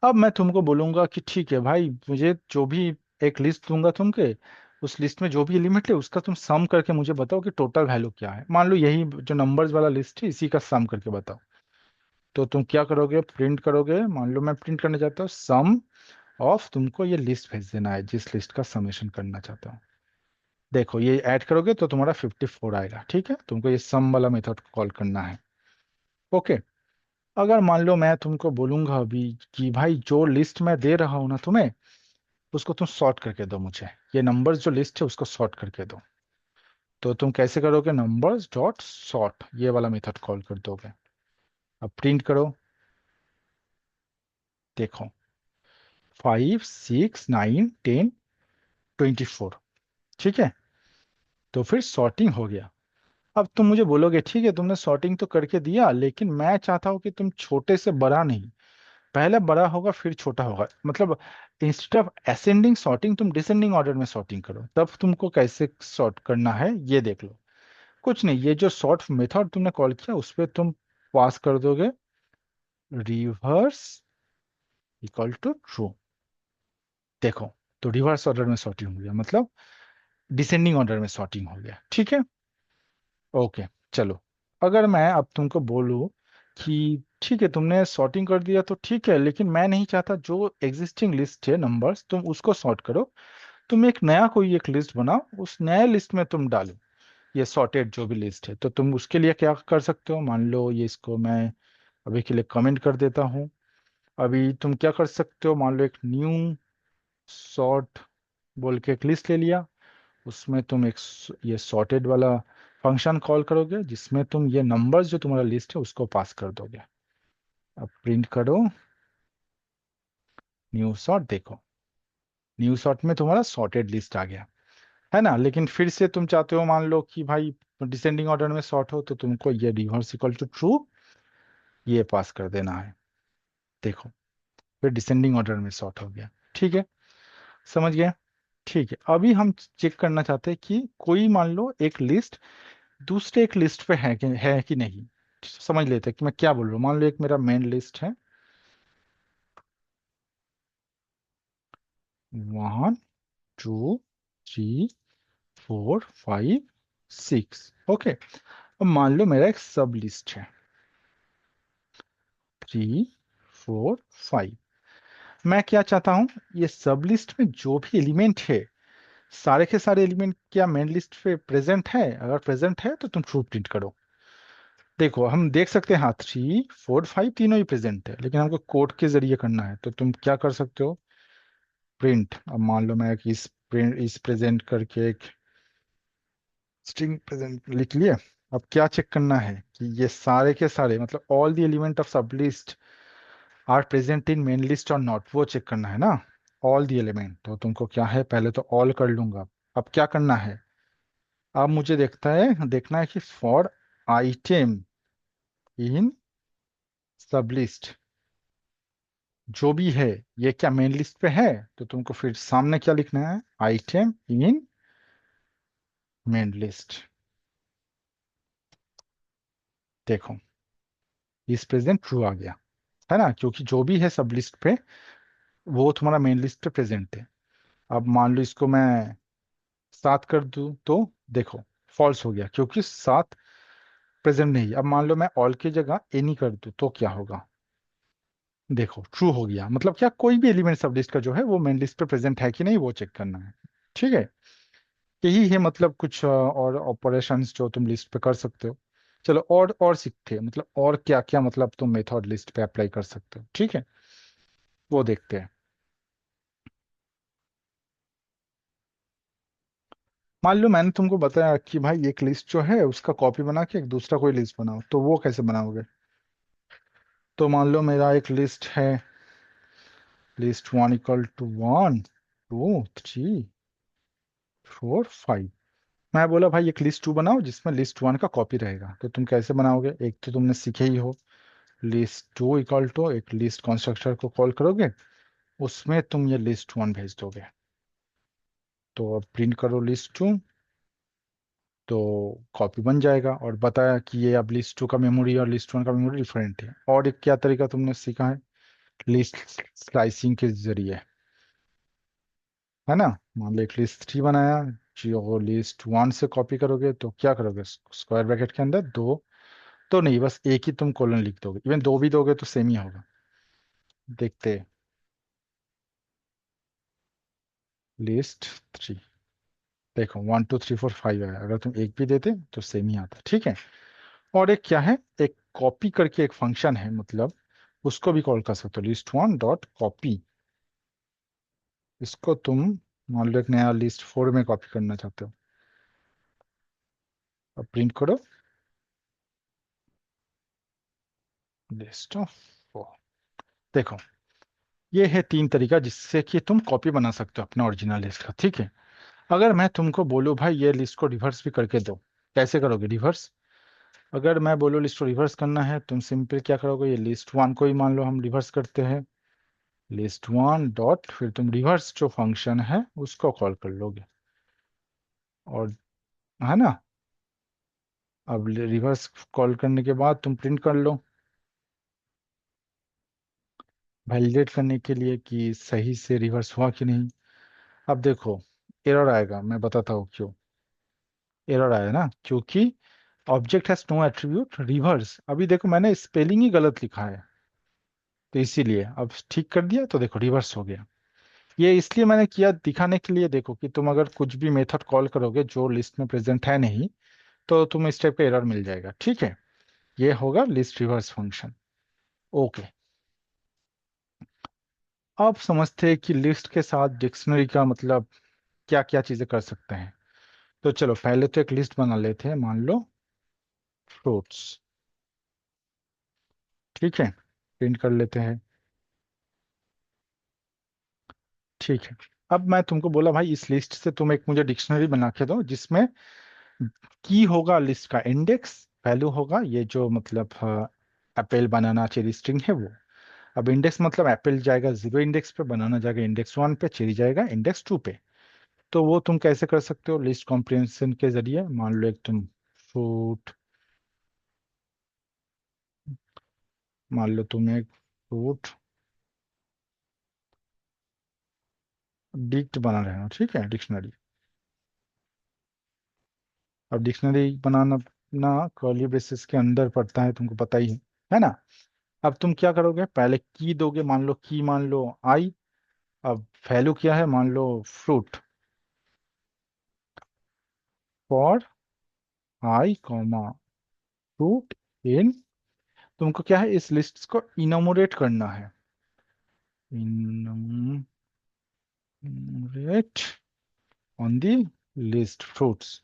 अब मैं तुमको बोलूंगा कि ठीक है भाई, मुझे जो भी एक लिस्ट दूंगा तुमके, उस लिस्ट में जो भी एलिमेंट है उसका तुम सम करके मुझे बताओ कि टोटल वैल्यू क्या है। मान लो यही जो नंबर्स वाला लिस्ट है इसी का सम करके बताओ। तो तुम क्या करोगे, प्रिंट करोगे। मान लो मैं प्रिंट करना चाहता हूँ सम ऑफ, तुमको ये लिस्ट भेज देना है जिस लिस्ट का समेशन करना चाहता हूँ। देखो ये ऐड करोगे तो तुम्हारा 54 आएगा, ठीक है। तुमको ये सम वाला मेथड कॉल करना है, ओके। अगर मान लो मैं तुमको बोलूंगा अभी कि भाई जो लिस्ट मैं दे रहा हूं ना तुम्हें, उसको तुम सॉर्ट करके दो मुझे, ये नंबर्स जो लिस्ट है उसको सॉर्ट करके दो। तो तुम कैसे करोगे, नंबर्स डॉट सॉर्ट ये वाला मेथड कॉल कर दोगे। अब प्रिंट करो, देखो 5 6 9 10 24, ठीक है। तो फिर सॉर्टिंग हो गया। अब तुम मुझे बोलोगे ठीक है तुमने सॉर्टिंग तो करके दिया, लेकिन मैं चाहता हूं कि तुम छोटे से बड़ा नहीं, पहले बड़ा होगा फिर छोटा होगा, मतलब इंस्टेड ऑफ असेंडिंग सॉर्टिंग तुम डिसेंडिंग ऑर्डर में सॉर्टिंग करो। तब तुमको कैसे सॉर्ट करना है ये देख लो। कुछ नहीं, ये जो सॉर्ट मेथड तुमने कॉल किया उस पर तुम पास कर दोगे रिवर्स इक्वल टू ट्रू, देखो। तो रिवर्स ऑर्डर में सॉर्टिंग हो गया, मतलब डिसेंडिंग ऑर्डर में सॉर्टिंग हो गया, ठीक है। ओके, चलो। अगर मैं अब तुमको बोलूं कि ठीक है तुमने सॉर्टिंग कर दिया तो ठीक है, लेकिन मैं नहीं चाहता जो एग्जिस्टिंग लिस्ट है नंबर्स तुम उसको सॉर्ट करो, तुम एक नया कोई एक लिस्ट बनाओ, उस नए लिस्ट में तुम डालो ये सॉर्टेड जो भी लिस्ट है। तो तुम उसके लिए क्या कर सकते हो, मान लो ये इसको मैं अभी के लिए कमेंट कर देता हूँ। अभी तुम क्या कर सकते हो, मान लो एक न्यू सॉर्ट बोल के एक लिस्ट ले लिया, उसमें तुम एक ये सॉर्टेड वाला फंक्शन कॉल करोगे जिसमें तुम ये नंबर्स जो तुम्हारा लिस्ट है उसको पास कर दोगे। अब प्रिंट करो न्यू सॉर्ट, देखो न्यू सॉर्ट में तुम्हारा सॉर्टेड लिस्ट आ गया, है ना। लेकिन फिर से तुम चाहते हो मान लो कि भाई डिसेंडिंग ऑर्डर में सॉर्ट हो, तो तुमको ये रिवर्स इक्वल टू ट्रू ये पास कर देना है, देखो फिर डिसेंडिंग ऑर्डर में सॉर्ट हो गया, ठीक है। समझ गए, ठीक है। अभी हम चेक करना चाहते हैं कि कोई मान लो एक लिस्ट दूसरे एक लिस्ट पे है कि नहीं। समझ लेते हैं कि मैं क्या बोल रहा हूँ। मान लो एक मेरा मेन लिस्ट है 1 2 3 4 5 6, ओके। अब मान लो मेरा एक सब लिस्ट है 3 4 5। मैं क्या चाहता हूँ, ये सब लिस्ट में जो भी एलिमेंट है सारे के सारे एलिमेंट क्या मेन लिस्ट पे प्रेजेंट है, अगर प्रेजेंट है तो तुम ट्रू प्रिंट करो। देखो हम देख सकते हैं हाँ 3 4 5 तीनों ही प्रेजेंट है, लेकिन हमको कोड के जरिए करना है। तो तुम क्या कर सकते हो, प्रिंट। अब मान लो मैं एक इस प्रिंट इस प्रेजेंट करके एक स्ट्रिंग प्रेजेंट लिख लिया। अब क्या चेक करना है कि ये सारे के सारे मतलब all the element of sub list are present in main list और नॉट, वो चेक करना है ना। ऑल द एलिमेंट, तो तुमको क्या है, पहले तो ऑल कर लूंगा। अब क्या करना है, अब मुझे देखना है कि फॉर आइटम इन सब लिस्ट जो भी है, ये क्या मेन लिस्ट पे है, तो तुमको फिर सामने क्या लिखना है, आइटम इन मेन लिस्ट। देखो इस प्रेजेंट ट्रू आ गया, है ना, क्योंकि जो भी है सब लिस्ट पे वो तुम्हारा मेन लिस्ट पे प्रेजेंट है। अब मान लो इसको मैं 7 कर दूं तो देखो फॉल्स हो गया, क्योंकि 7 प्रेजेंट नहीं। अब मान लो मैं ऑल की जगह एनी कर दूं तो क्या होगा, देखो ट्रू हो गया। मतलब क्या, कोई भी एलिमेंट सब लिस्ट का जो है वो मेन लिस्ट पे प्रेजेंट है कि नहीं वो चेक करना है। ठीक है, यही है मतलब कुछ और ऑपरेशंस जो तुम लिस्ट पे कर सकते हो। चलो और सीखते हैं, मतलब और क्या क्या मतलब तुम मेथड लिस्ट पे अप्लाई कर सकते हो, ठीक है, वो देखते हैं। मान लो मैंने तुमको बताया कि भाई एक लिस्ट जो है उसका कॉपी बना के एक दूसरा कोई लिस्ट बनाओ, तो वो कैसे बनाओगे। तो मान लो मेरा एक लिस्ट है, लिस्ट 1 इक्वल टू 1 2 3 4 5। मैं बोला भाई एक लिस्ट 2 बनाओ जिसमें लिस्ट 1 का कॉपी रहेगा, तो तुम कैसे बनाओगे, एक तो तुमने सीखे ही हो, लिस्ट 2 इक्वल टू एक लिस्ट कंस्ट्रक्टर को कॉल करोगे, उसमें तुम ये लिस्ट 1 भेज दोगे। तो अब प्रिंट करो लिस्ट 2, तो कॉपी बन जाएगा और बताया कि ये अब लिस्ट 2 का मेमोरी और लिस्ट 1 का मेमोरी डिफरेंट है। और एक क्या तरीका तुमने सीखा है, लिस्ट स्लाइसिंग के जरिए, है ना। मान लो एक लिस्ट 3 बनाया, जो लिस्ट 1 से कॉपी करोगे तो क्या करोगे, स्क्वायर ब्रैकेट के अंदर 2, तो नहीं बस एक ही तुम कॉलन लिख दोगे, इवन 2 भी दोगे तो सेम ही होगा। देखते हैं, लिस्ट 3, देखो 1 2 3 4 5 है, अगर तुम एक भी देते तो सेम ही आता, ठीक है। और एक क्या है, एक कॉपी करके एक फंक्शन है, मतलब उसको भी कॉल कर सकते हो, लिस्ट 1 डॉट कॉपी। इसको तुम मान लो एक नया लिस्ट 4 में कॉपी करना चाहते हो, अब प्रिंट करो लिस्ट 4। देखो ये है 3 तरीका जिससे कि तुम कॉपी बना सकते हो अपने ओरिजिनल लिस्ट का, ठीक है। अगर मैं तुमको बोलूँ भाई ये लिस्ट को रिवर्स भी करके दो, कैसे करोगे रिवर्स। अगर मैं बोलूँ लिस्ट को रिवर्स करना है, तुम सिंपल क्या करोगे, ये लिस्ट 1 को ही मान लो हम रिवर्स करते हैं, लिस्ट 1 डॉट फिर तुम रिवर्स जो फंक्शन है उसको कॉल कर लोगे, और है ना। अब रिवर्स कॉल करने के बाद तुम प्रिंट कर लो, वैलिडेट करने के लिए कि सही से रिवर्स हुआ कि नहीं। अब देखो एरर आएगा, मैं बताता हूँ क्यों एरर आया ना, क्योंकि object has no attribute reverse. अभी देखो मैंने स्पेलिंग ही गलत लिखा है, तो इसीलिए अब ठीक कर दिया तो देखो रिवर्स हो गया। ये इसलिए मैंने किया दिखाने के लिए, देखो कि तुम अगर कुछ भी मेथड कॉल करोगे जो लिस्ट में प्रेजेंट है नहीं, तो तुम इस टाइप का एरर मिल जाएगा, ठीक है। ये होगा लिस्ट रिवर्स फंक्शन। ओके, अब समझते हैं कि लिस्ट के साथ डिक्शनरी का मतलब क्या क्या चीजें कर सकते हैं। तो चलो पहले तो एक लिस्ट बना लेते हैं, मान लो फ्रूट्स, ठीक है, प्रिंट कर लेते हैं, ठीक है। अब मैं तुमको बोला भाई इस लिस्ट से तुम एक मुझे डिक्शनरी बना के दो जिसमें की होगा लिस्ट का इंडेक्स, वैल्यू होगा ये जो मतलब एप्पल बनाना चेरी स्ट्रिंग है वो। अब इंडेक्स मतलब एप्पल जाएगा 0 इंडेक्स पे, बनाना जाएगा इंडेक्स 1 पे, चेरी जाएगा इंडेक्स 2 पे। तो वो तुम कैसे कर सकते हो, लिस्ट कॉम्प्रिहेंशन के जरिए। मान लो एक तुम फ्रूट, मान लो तुम एक फ्रूट डिक्ट बना रहे हो, ठीक है, डिक्शनरी। अब डिक्शनरी बनाना ना कर्ली ब्रेसेस के अंदर पड़ता है, तुमको पता ही है ना। अब तुम क्या करोगे, पहले की दोगे, मान लो की मान लो आई। अब वैल्यू क्या है, मान लो fruit, for I comma fruit in, तुमको क्या है इस लिस्ट को इनोमोरेट करना है, enumerate on the list fruits.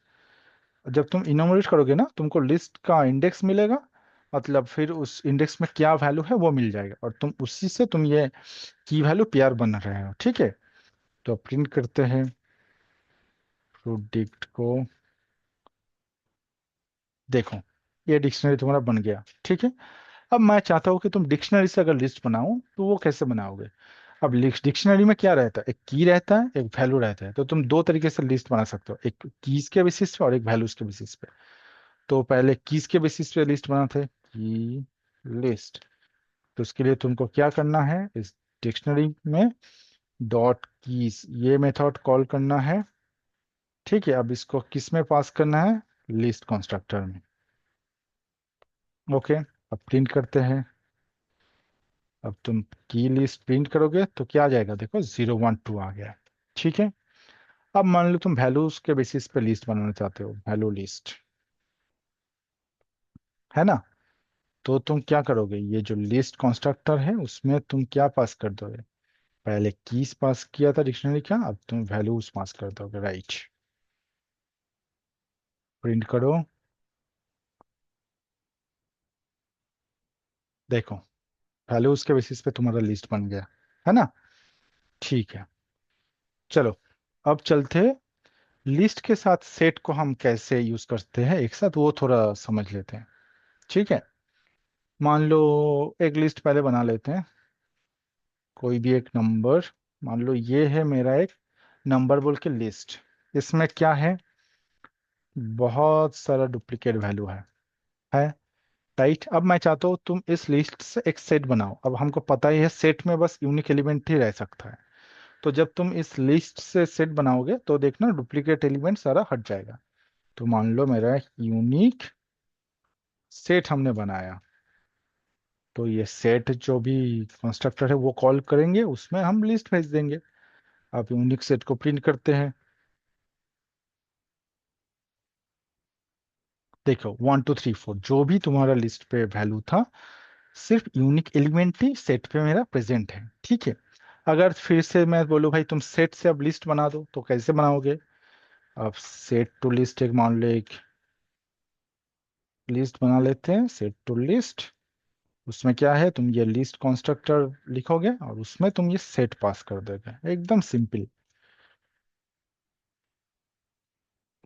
जब तुम इनोमरेट करोगे ना, तुमको लिस्ट का इंडेक्स मिलेगा, मतलब फिर उस इंडेक्स में क्या वैल्यू है वो मिल जाएगा, और तुम उसी से तुम ये की वैल्यू पेयर बना रहे हो, ठीक है। तो प्रिंट करते हैं फ्रूट डिक्ट को। देखो, ये डिक्शनरी तुम्हारा बन गया, ठीक है। अब मैं चाहता हूँ कि तुम डिक्शनरी से अगर लिस्ट बनाओ तो वो कैसे बनाओगे। अब डिक्शनरी में क्या रहता है, एक की रहता है, एक वैल्यू रहता है, तो तुम दो तरीके से लिस्ट बना सकते हो, एक कीज के बेसिस पे और एक वैल्यूज के बेसिस पे। तो पहले कीज के बेसिस पे लिस्ट बनाते हैं, की लिस्ट। तो उसके लिए तुमको क्या करना है, इस डिक्शनरी में डॉट कीज ये मेथड कॉल करना है, ठीक है। अब इसको किस में पास करना है, लिस्ट कंस्ट्रक्टर में। ओके, अब प्रिंट करते हैं। अब तुम की लिस्ट प्रिंट करोगे तो क्या आ जाएगा, देखो 0 1 2 आ गया, ठीक है। अब मान लो तुम वैल्यूज के बेसिस पे लिस्ट बनाना चाहते हो, वैल्यू लिस्ट, है ना। तो तुम क्या करोगे, ये जो लिस्ट कंस्ट्रक्टर है उसमें तुम क्या पास कर दोगे, पहले कीज पास किया था डिक्शनरी का, अब तुम वैल्यूज पास कर दोगे, राइट। प्रिंट करो, देखो वैल्यूज के बेसिस पे तुम्हारा लिस्ट बन गया, है ना। ठीक है, चलो अब चलते लिस्ट के साथ सेट को हम कैसे यूज करते हैं एक साथ, वो थोड़ा समझ लेते हैं, ठीक है। मान लो एक लिस्ट पहले बना लेते हैं, कोई भी एक नंबर, मान लो ये है मेरा एक नंबर बोल के लिस्ट। इसमें क्या है, बहुत सारा डुप्लीकेट वैल्यू है राइट। अब मैं चाहता हूँ तुम इस लिस्ट से एक सेट बनाओ। अब हमको पता ही है सेट में बस यूनिक एलिमेंट ही रह सकता है। तो जब तुम इस लिस्ट से सेट बनाओगे तो देखना डुप्लीकेट एलिमेंट सारा हट जाएगा। तो मान लो मेरा यूनिक सेट हमने बनाया, तो ये सेट जो भी कंस्ट्रक्टर है वो कॉल करेंगे, उसमें हम लिस्ट भेज देंगे। आप यूनिक सेट को प्रिंट करते हैं, देखो 1 2 3 4 जो भी तुम्हारा लिस्ट पे वैल्यू था, सिर्फ यूनिक एलिमेंट ही सेट पे मेरा प्रेजेंट है, ठीक है। अगर फिर से मैं बोलूँ भाई तुम सेट से अब लिस्ट बना दो, तो कैसे बनाओगे। अब सेट टू लिस्ट एक मान लो एक लिस्ट बना लेते हैं, सेट टू लिस्ट। उसमें क्या है, तुम ये लिस्ट कंस्ट्रक्टर लिखोगे और उसमें तुम ये सेट पास कर दोगे, एकदम सिंपल।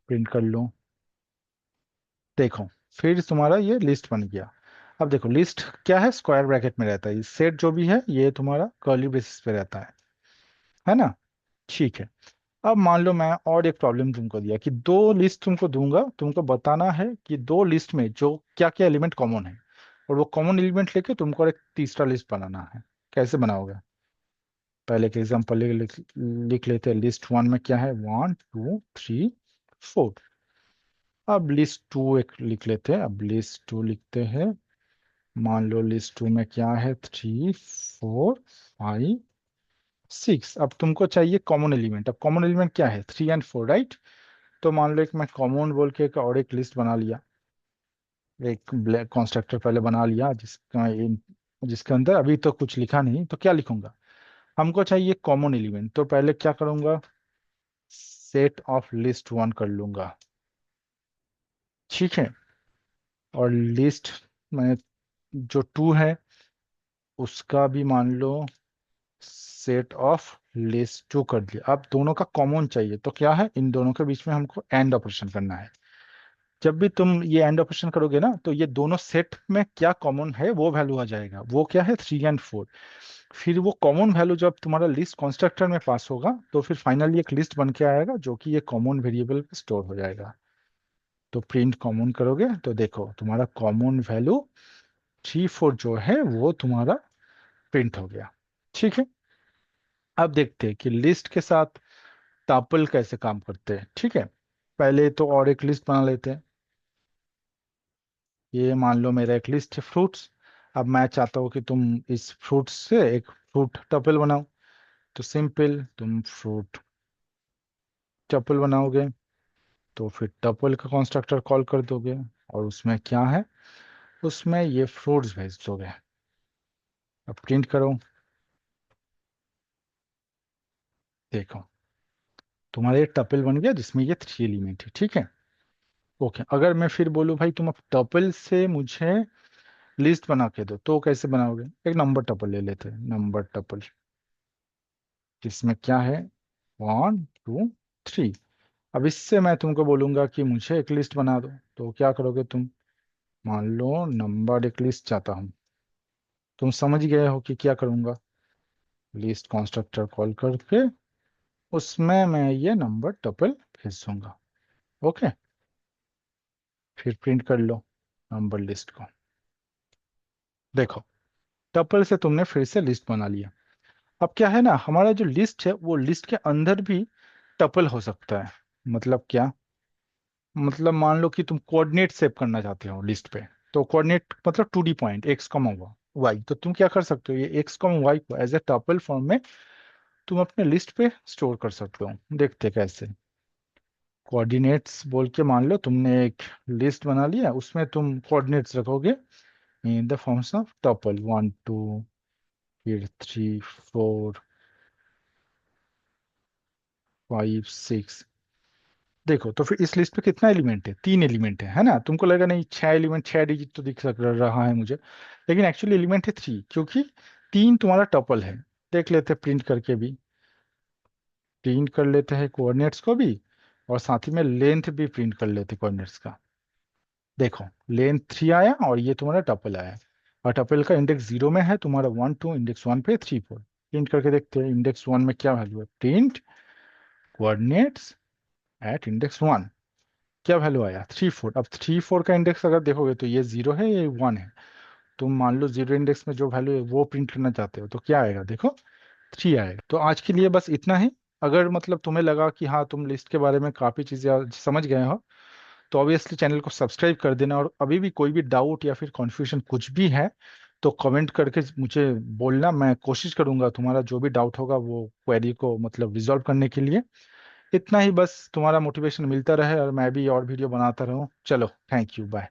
प्रिंट कर लो, देखो फिर तुम्हारा ये लिस्ट बन गया। अब देखो लिस्ट क्या है, स्क्वायर ब्रैकेट में रहता है, सेट जो भी है ये तुम्हारा कर्ली बेसिस पे रहता है ना। ठीक है। अब मान लो मैं और एक प्रॉब्लम तुमको दिया कि दो लिस्ट तुमको दूंगा, तुमको बताना है कि दो लिस्ट में जो क्या क्या एलिमेंट कॉमन है, और वो कॉमन एलिमेंट लेके तुमको एक तीसरा लिस्ट बनाना है। कैसे बनाओगे, पहले के एग्जांपल लिख लेते हैं। लिस्ट वन में क्या है, 1 2 3 4। अब लिस्ट टू एक लिख लेते हैं, अब लिस्ट टू लिखते हैं। मान लो लिस्ट टू में क्या है, 3 4 5 6। अब तुमको चाहिए कॉमन एलिमेंट, अब कॉमन एलिमेंट क्या है, 3 और 4, राइट। तो मान लो एक मैं कॉमन बोल के एक और एक लिस्ट बना लिया, एक ब्लैक कॉन्स्ट्रक्टर पहले बना लिया जिसके अंदर अभी तो कुछ लिखा नहीं, तो क्या लिखूंगा, हमको चाहिए कॉमन एलिमेंट, तो पहले क्या करूंगा, सेट ऑफ लिस्ट वन कर लूंगा, ठीक है। और लिस्ट मैंने जो टू है उसका भी मान लो सेट ऑफ लिस्ट टू कर दिया। अब दोनों का कॉमन चाहिए, तो क्या है, इन दोनों के बीच में हमको एंड ऑपरेशन करना है। जब भी तुम ये एंड ऑपरेशन करोगे ना, तो ये दोनों सेट में क्या कॉमन है वो वैल्यू आ जाएगा, वो क्या है, 3 और 4। फिर वो कॉमन वैल्यू जब तुम्हारा लिस्ट कंस्ट्रक्टर में पास होगा तो फिर फाइनली एक लिस्ट बन के आएगा जो कि ये कॉमन वेरिएबल पे स्टोर हो जाएगा। तो प्रिंट कॉमन करोगे तो देखो तुम्हारा कॉमन वैल्यू 3 4 जो है वो तुम्हारा प्रिंट हो गया, ठीक है। अब देखते हैं कि लिस्ट के साथ टापल कैसे काम करते हैं, ठीक है। पहले तो और एक लिस्ट बना लेते हैं। ये मान लो मेरा एक लिस्ट है फ्रूट्स। अब मैं चाहता हूँ कि तुम इस फ्रूट्स से एक फ्रूट टपल बनाओ। तो सिंपल, तुम फ्रूट टपल बनाओगे तो फिर टपल का कंस्ट्रक्टर कॉल कर दोगे, और उसमें क्या है, उसमें ये फ्रूट्स भेज दोगे। अब प्रिंट करो, देखो तुम्हारा ये टपल बन गया जिसमें ये 3 एलिमेंट है, ठीक है। ओके, अगर मैं फिर बोलूँ भाई तुम अब टपल से मुझे लिस्ट बना के दो, तो कैसे बनाओगे? एक नंबर टपल ले लेते हैं, नंबर टपल, जिसमें क्या है, 1 2 3। अब इससे मैं तुमको बोलूंगा कि मुझे एक लिस्ट बना दो, तो क्या करोगे तुम? मान लो नंबर एक लिस्ट चाहता हूँ, तुम समझ गए हो कि क्या करूंगा? लिस्ट कंस्ट्रक्टर कॉल करके उसमें मैं ये नंबर टपल भेज दूंगा। ओके, फिर प्रिंट कर लो नंबर लिस्ट को। देखो, टपल से तुमने फिर से लिस्ट बना लिया। अब क्या है ना, हमारा जो लिस्ट है वो लिस्ट के अंदर भी टपल हो सकता है। मतलब क्या? मतलब मान लो कि तुम कोऑर्डिनेट सेव करना चाहते हो लिस्ट पे, तो कोऑर्डिनेट मतलब 2D point, x comma Y, तो तुम क्या कर सकते हो, ये एक्स कॉमा वाई को एज ए टपल फॉर्म में तुम अपने लिस्ट पे स्टोर कर सकते हो। देखते कैसे। कोऑर्डिनेट्स बोल के मान लो तुमने एक लिस्ट बना लिया, उसमें तुम कोऑर्डिनेट्स रखोगे in the forms of tuple, 1 2, फिर 3 4 5 6। देखो तो फिर इस लिस्ट पे कितना एलिमेंट है? 3 एलिमेंट है ना? तुमको लगेगा नहीं 6 एलिमेंट, 6 डिजिट तो दिख सक रहा है मुझे, लेकिन एक्चुअली एलिमेंट है 3, क्योंकि 3 तुम्हारा टपल है। देख लेते हैं प्रिंट करके भी, प्रिंट कर लेते हैं कोऑर्डिनेट्स को भी, और साथ ही में लेंथ भी प्रिंट कर लेते हैं कोऑर्डिनेट्स का। देखो, लेंथ 3 आया और ये तुम्हारा टपल आया, और टपल का इंडेक्स 0 में है तुम्हारा, 1 2, इंडेक्स 1 पे 3 4। प्रिंट करके देखते हैं इंडेक्स 1 में क्या वैल्यू है, प्रिंट कोऑर्डिनेट्स एट इंडेक्स 1, क्या वैल्यू आया, 3 4। अब 3 4 का इंडेक्स अगर देखोगे तो ये 0 है, ये 1 है। तुम मान लो 0 इंडेक्स में जो वैल्यू है वो प्रिंट करना चाहते हो, तो क्या आएगा देखो, 3 आएगा। तो आज के लिए बस इतना ही। अगर मतलब तुम्हें लगा कि हाँ तुम लिस्ट के बारे में काफ़ी चीज़ें समझ गए हो, तो ऑब्वियसली चैनल को सब्सक्राइब कर देना, और अभी भी कोई भी डाउट या फिर कन्फ्यूजन कुछ भी है तो कमेंट करके मुझे बोलना, मैं कोशिश करूंगा तुम्हारा जो भी डाउट होगा वो क्वेरी को मतलब रिजॉल्व करने के लिए। इतना ही बस, तुम्हारा मोटिवेशन मिलता रहे और मैं भी और वीडियो बनाता रहूं। चलो, थैंक यू, बाय।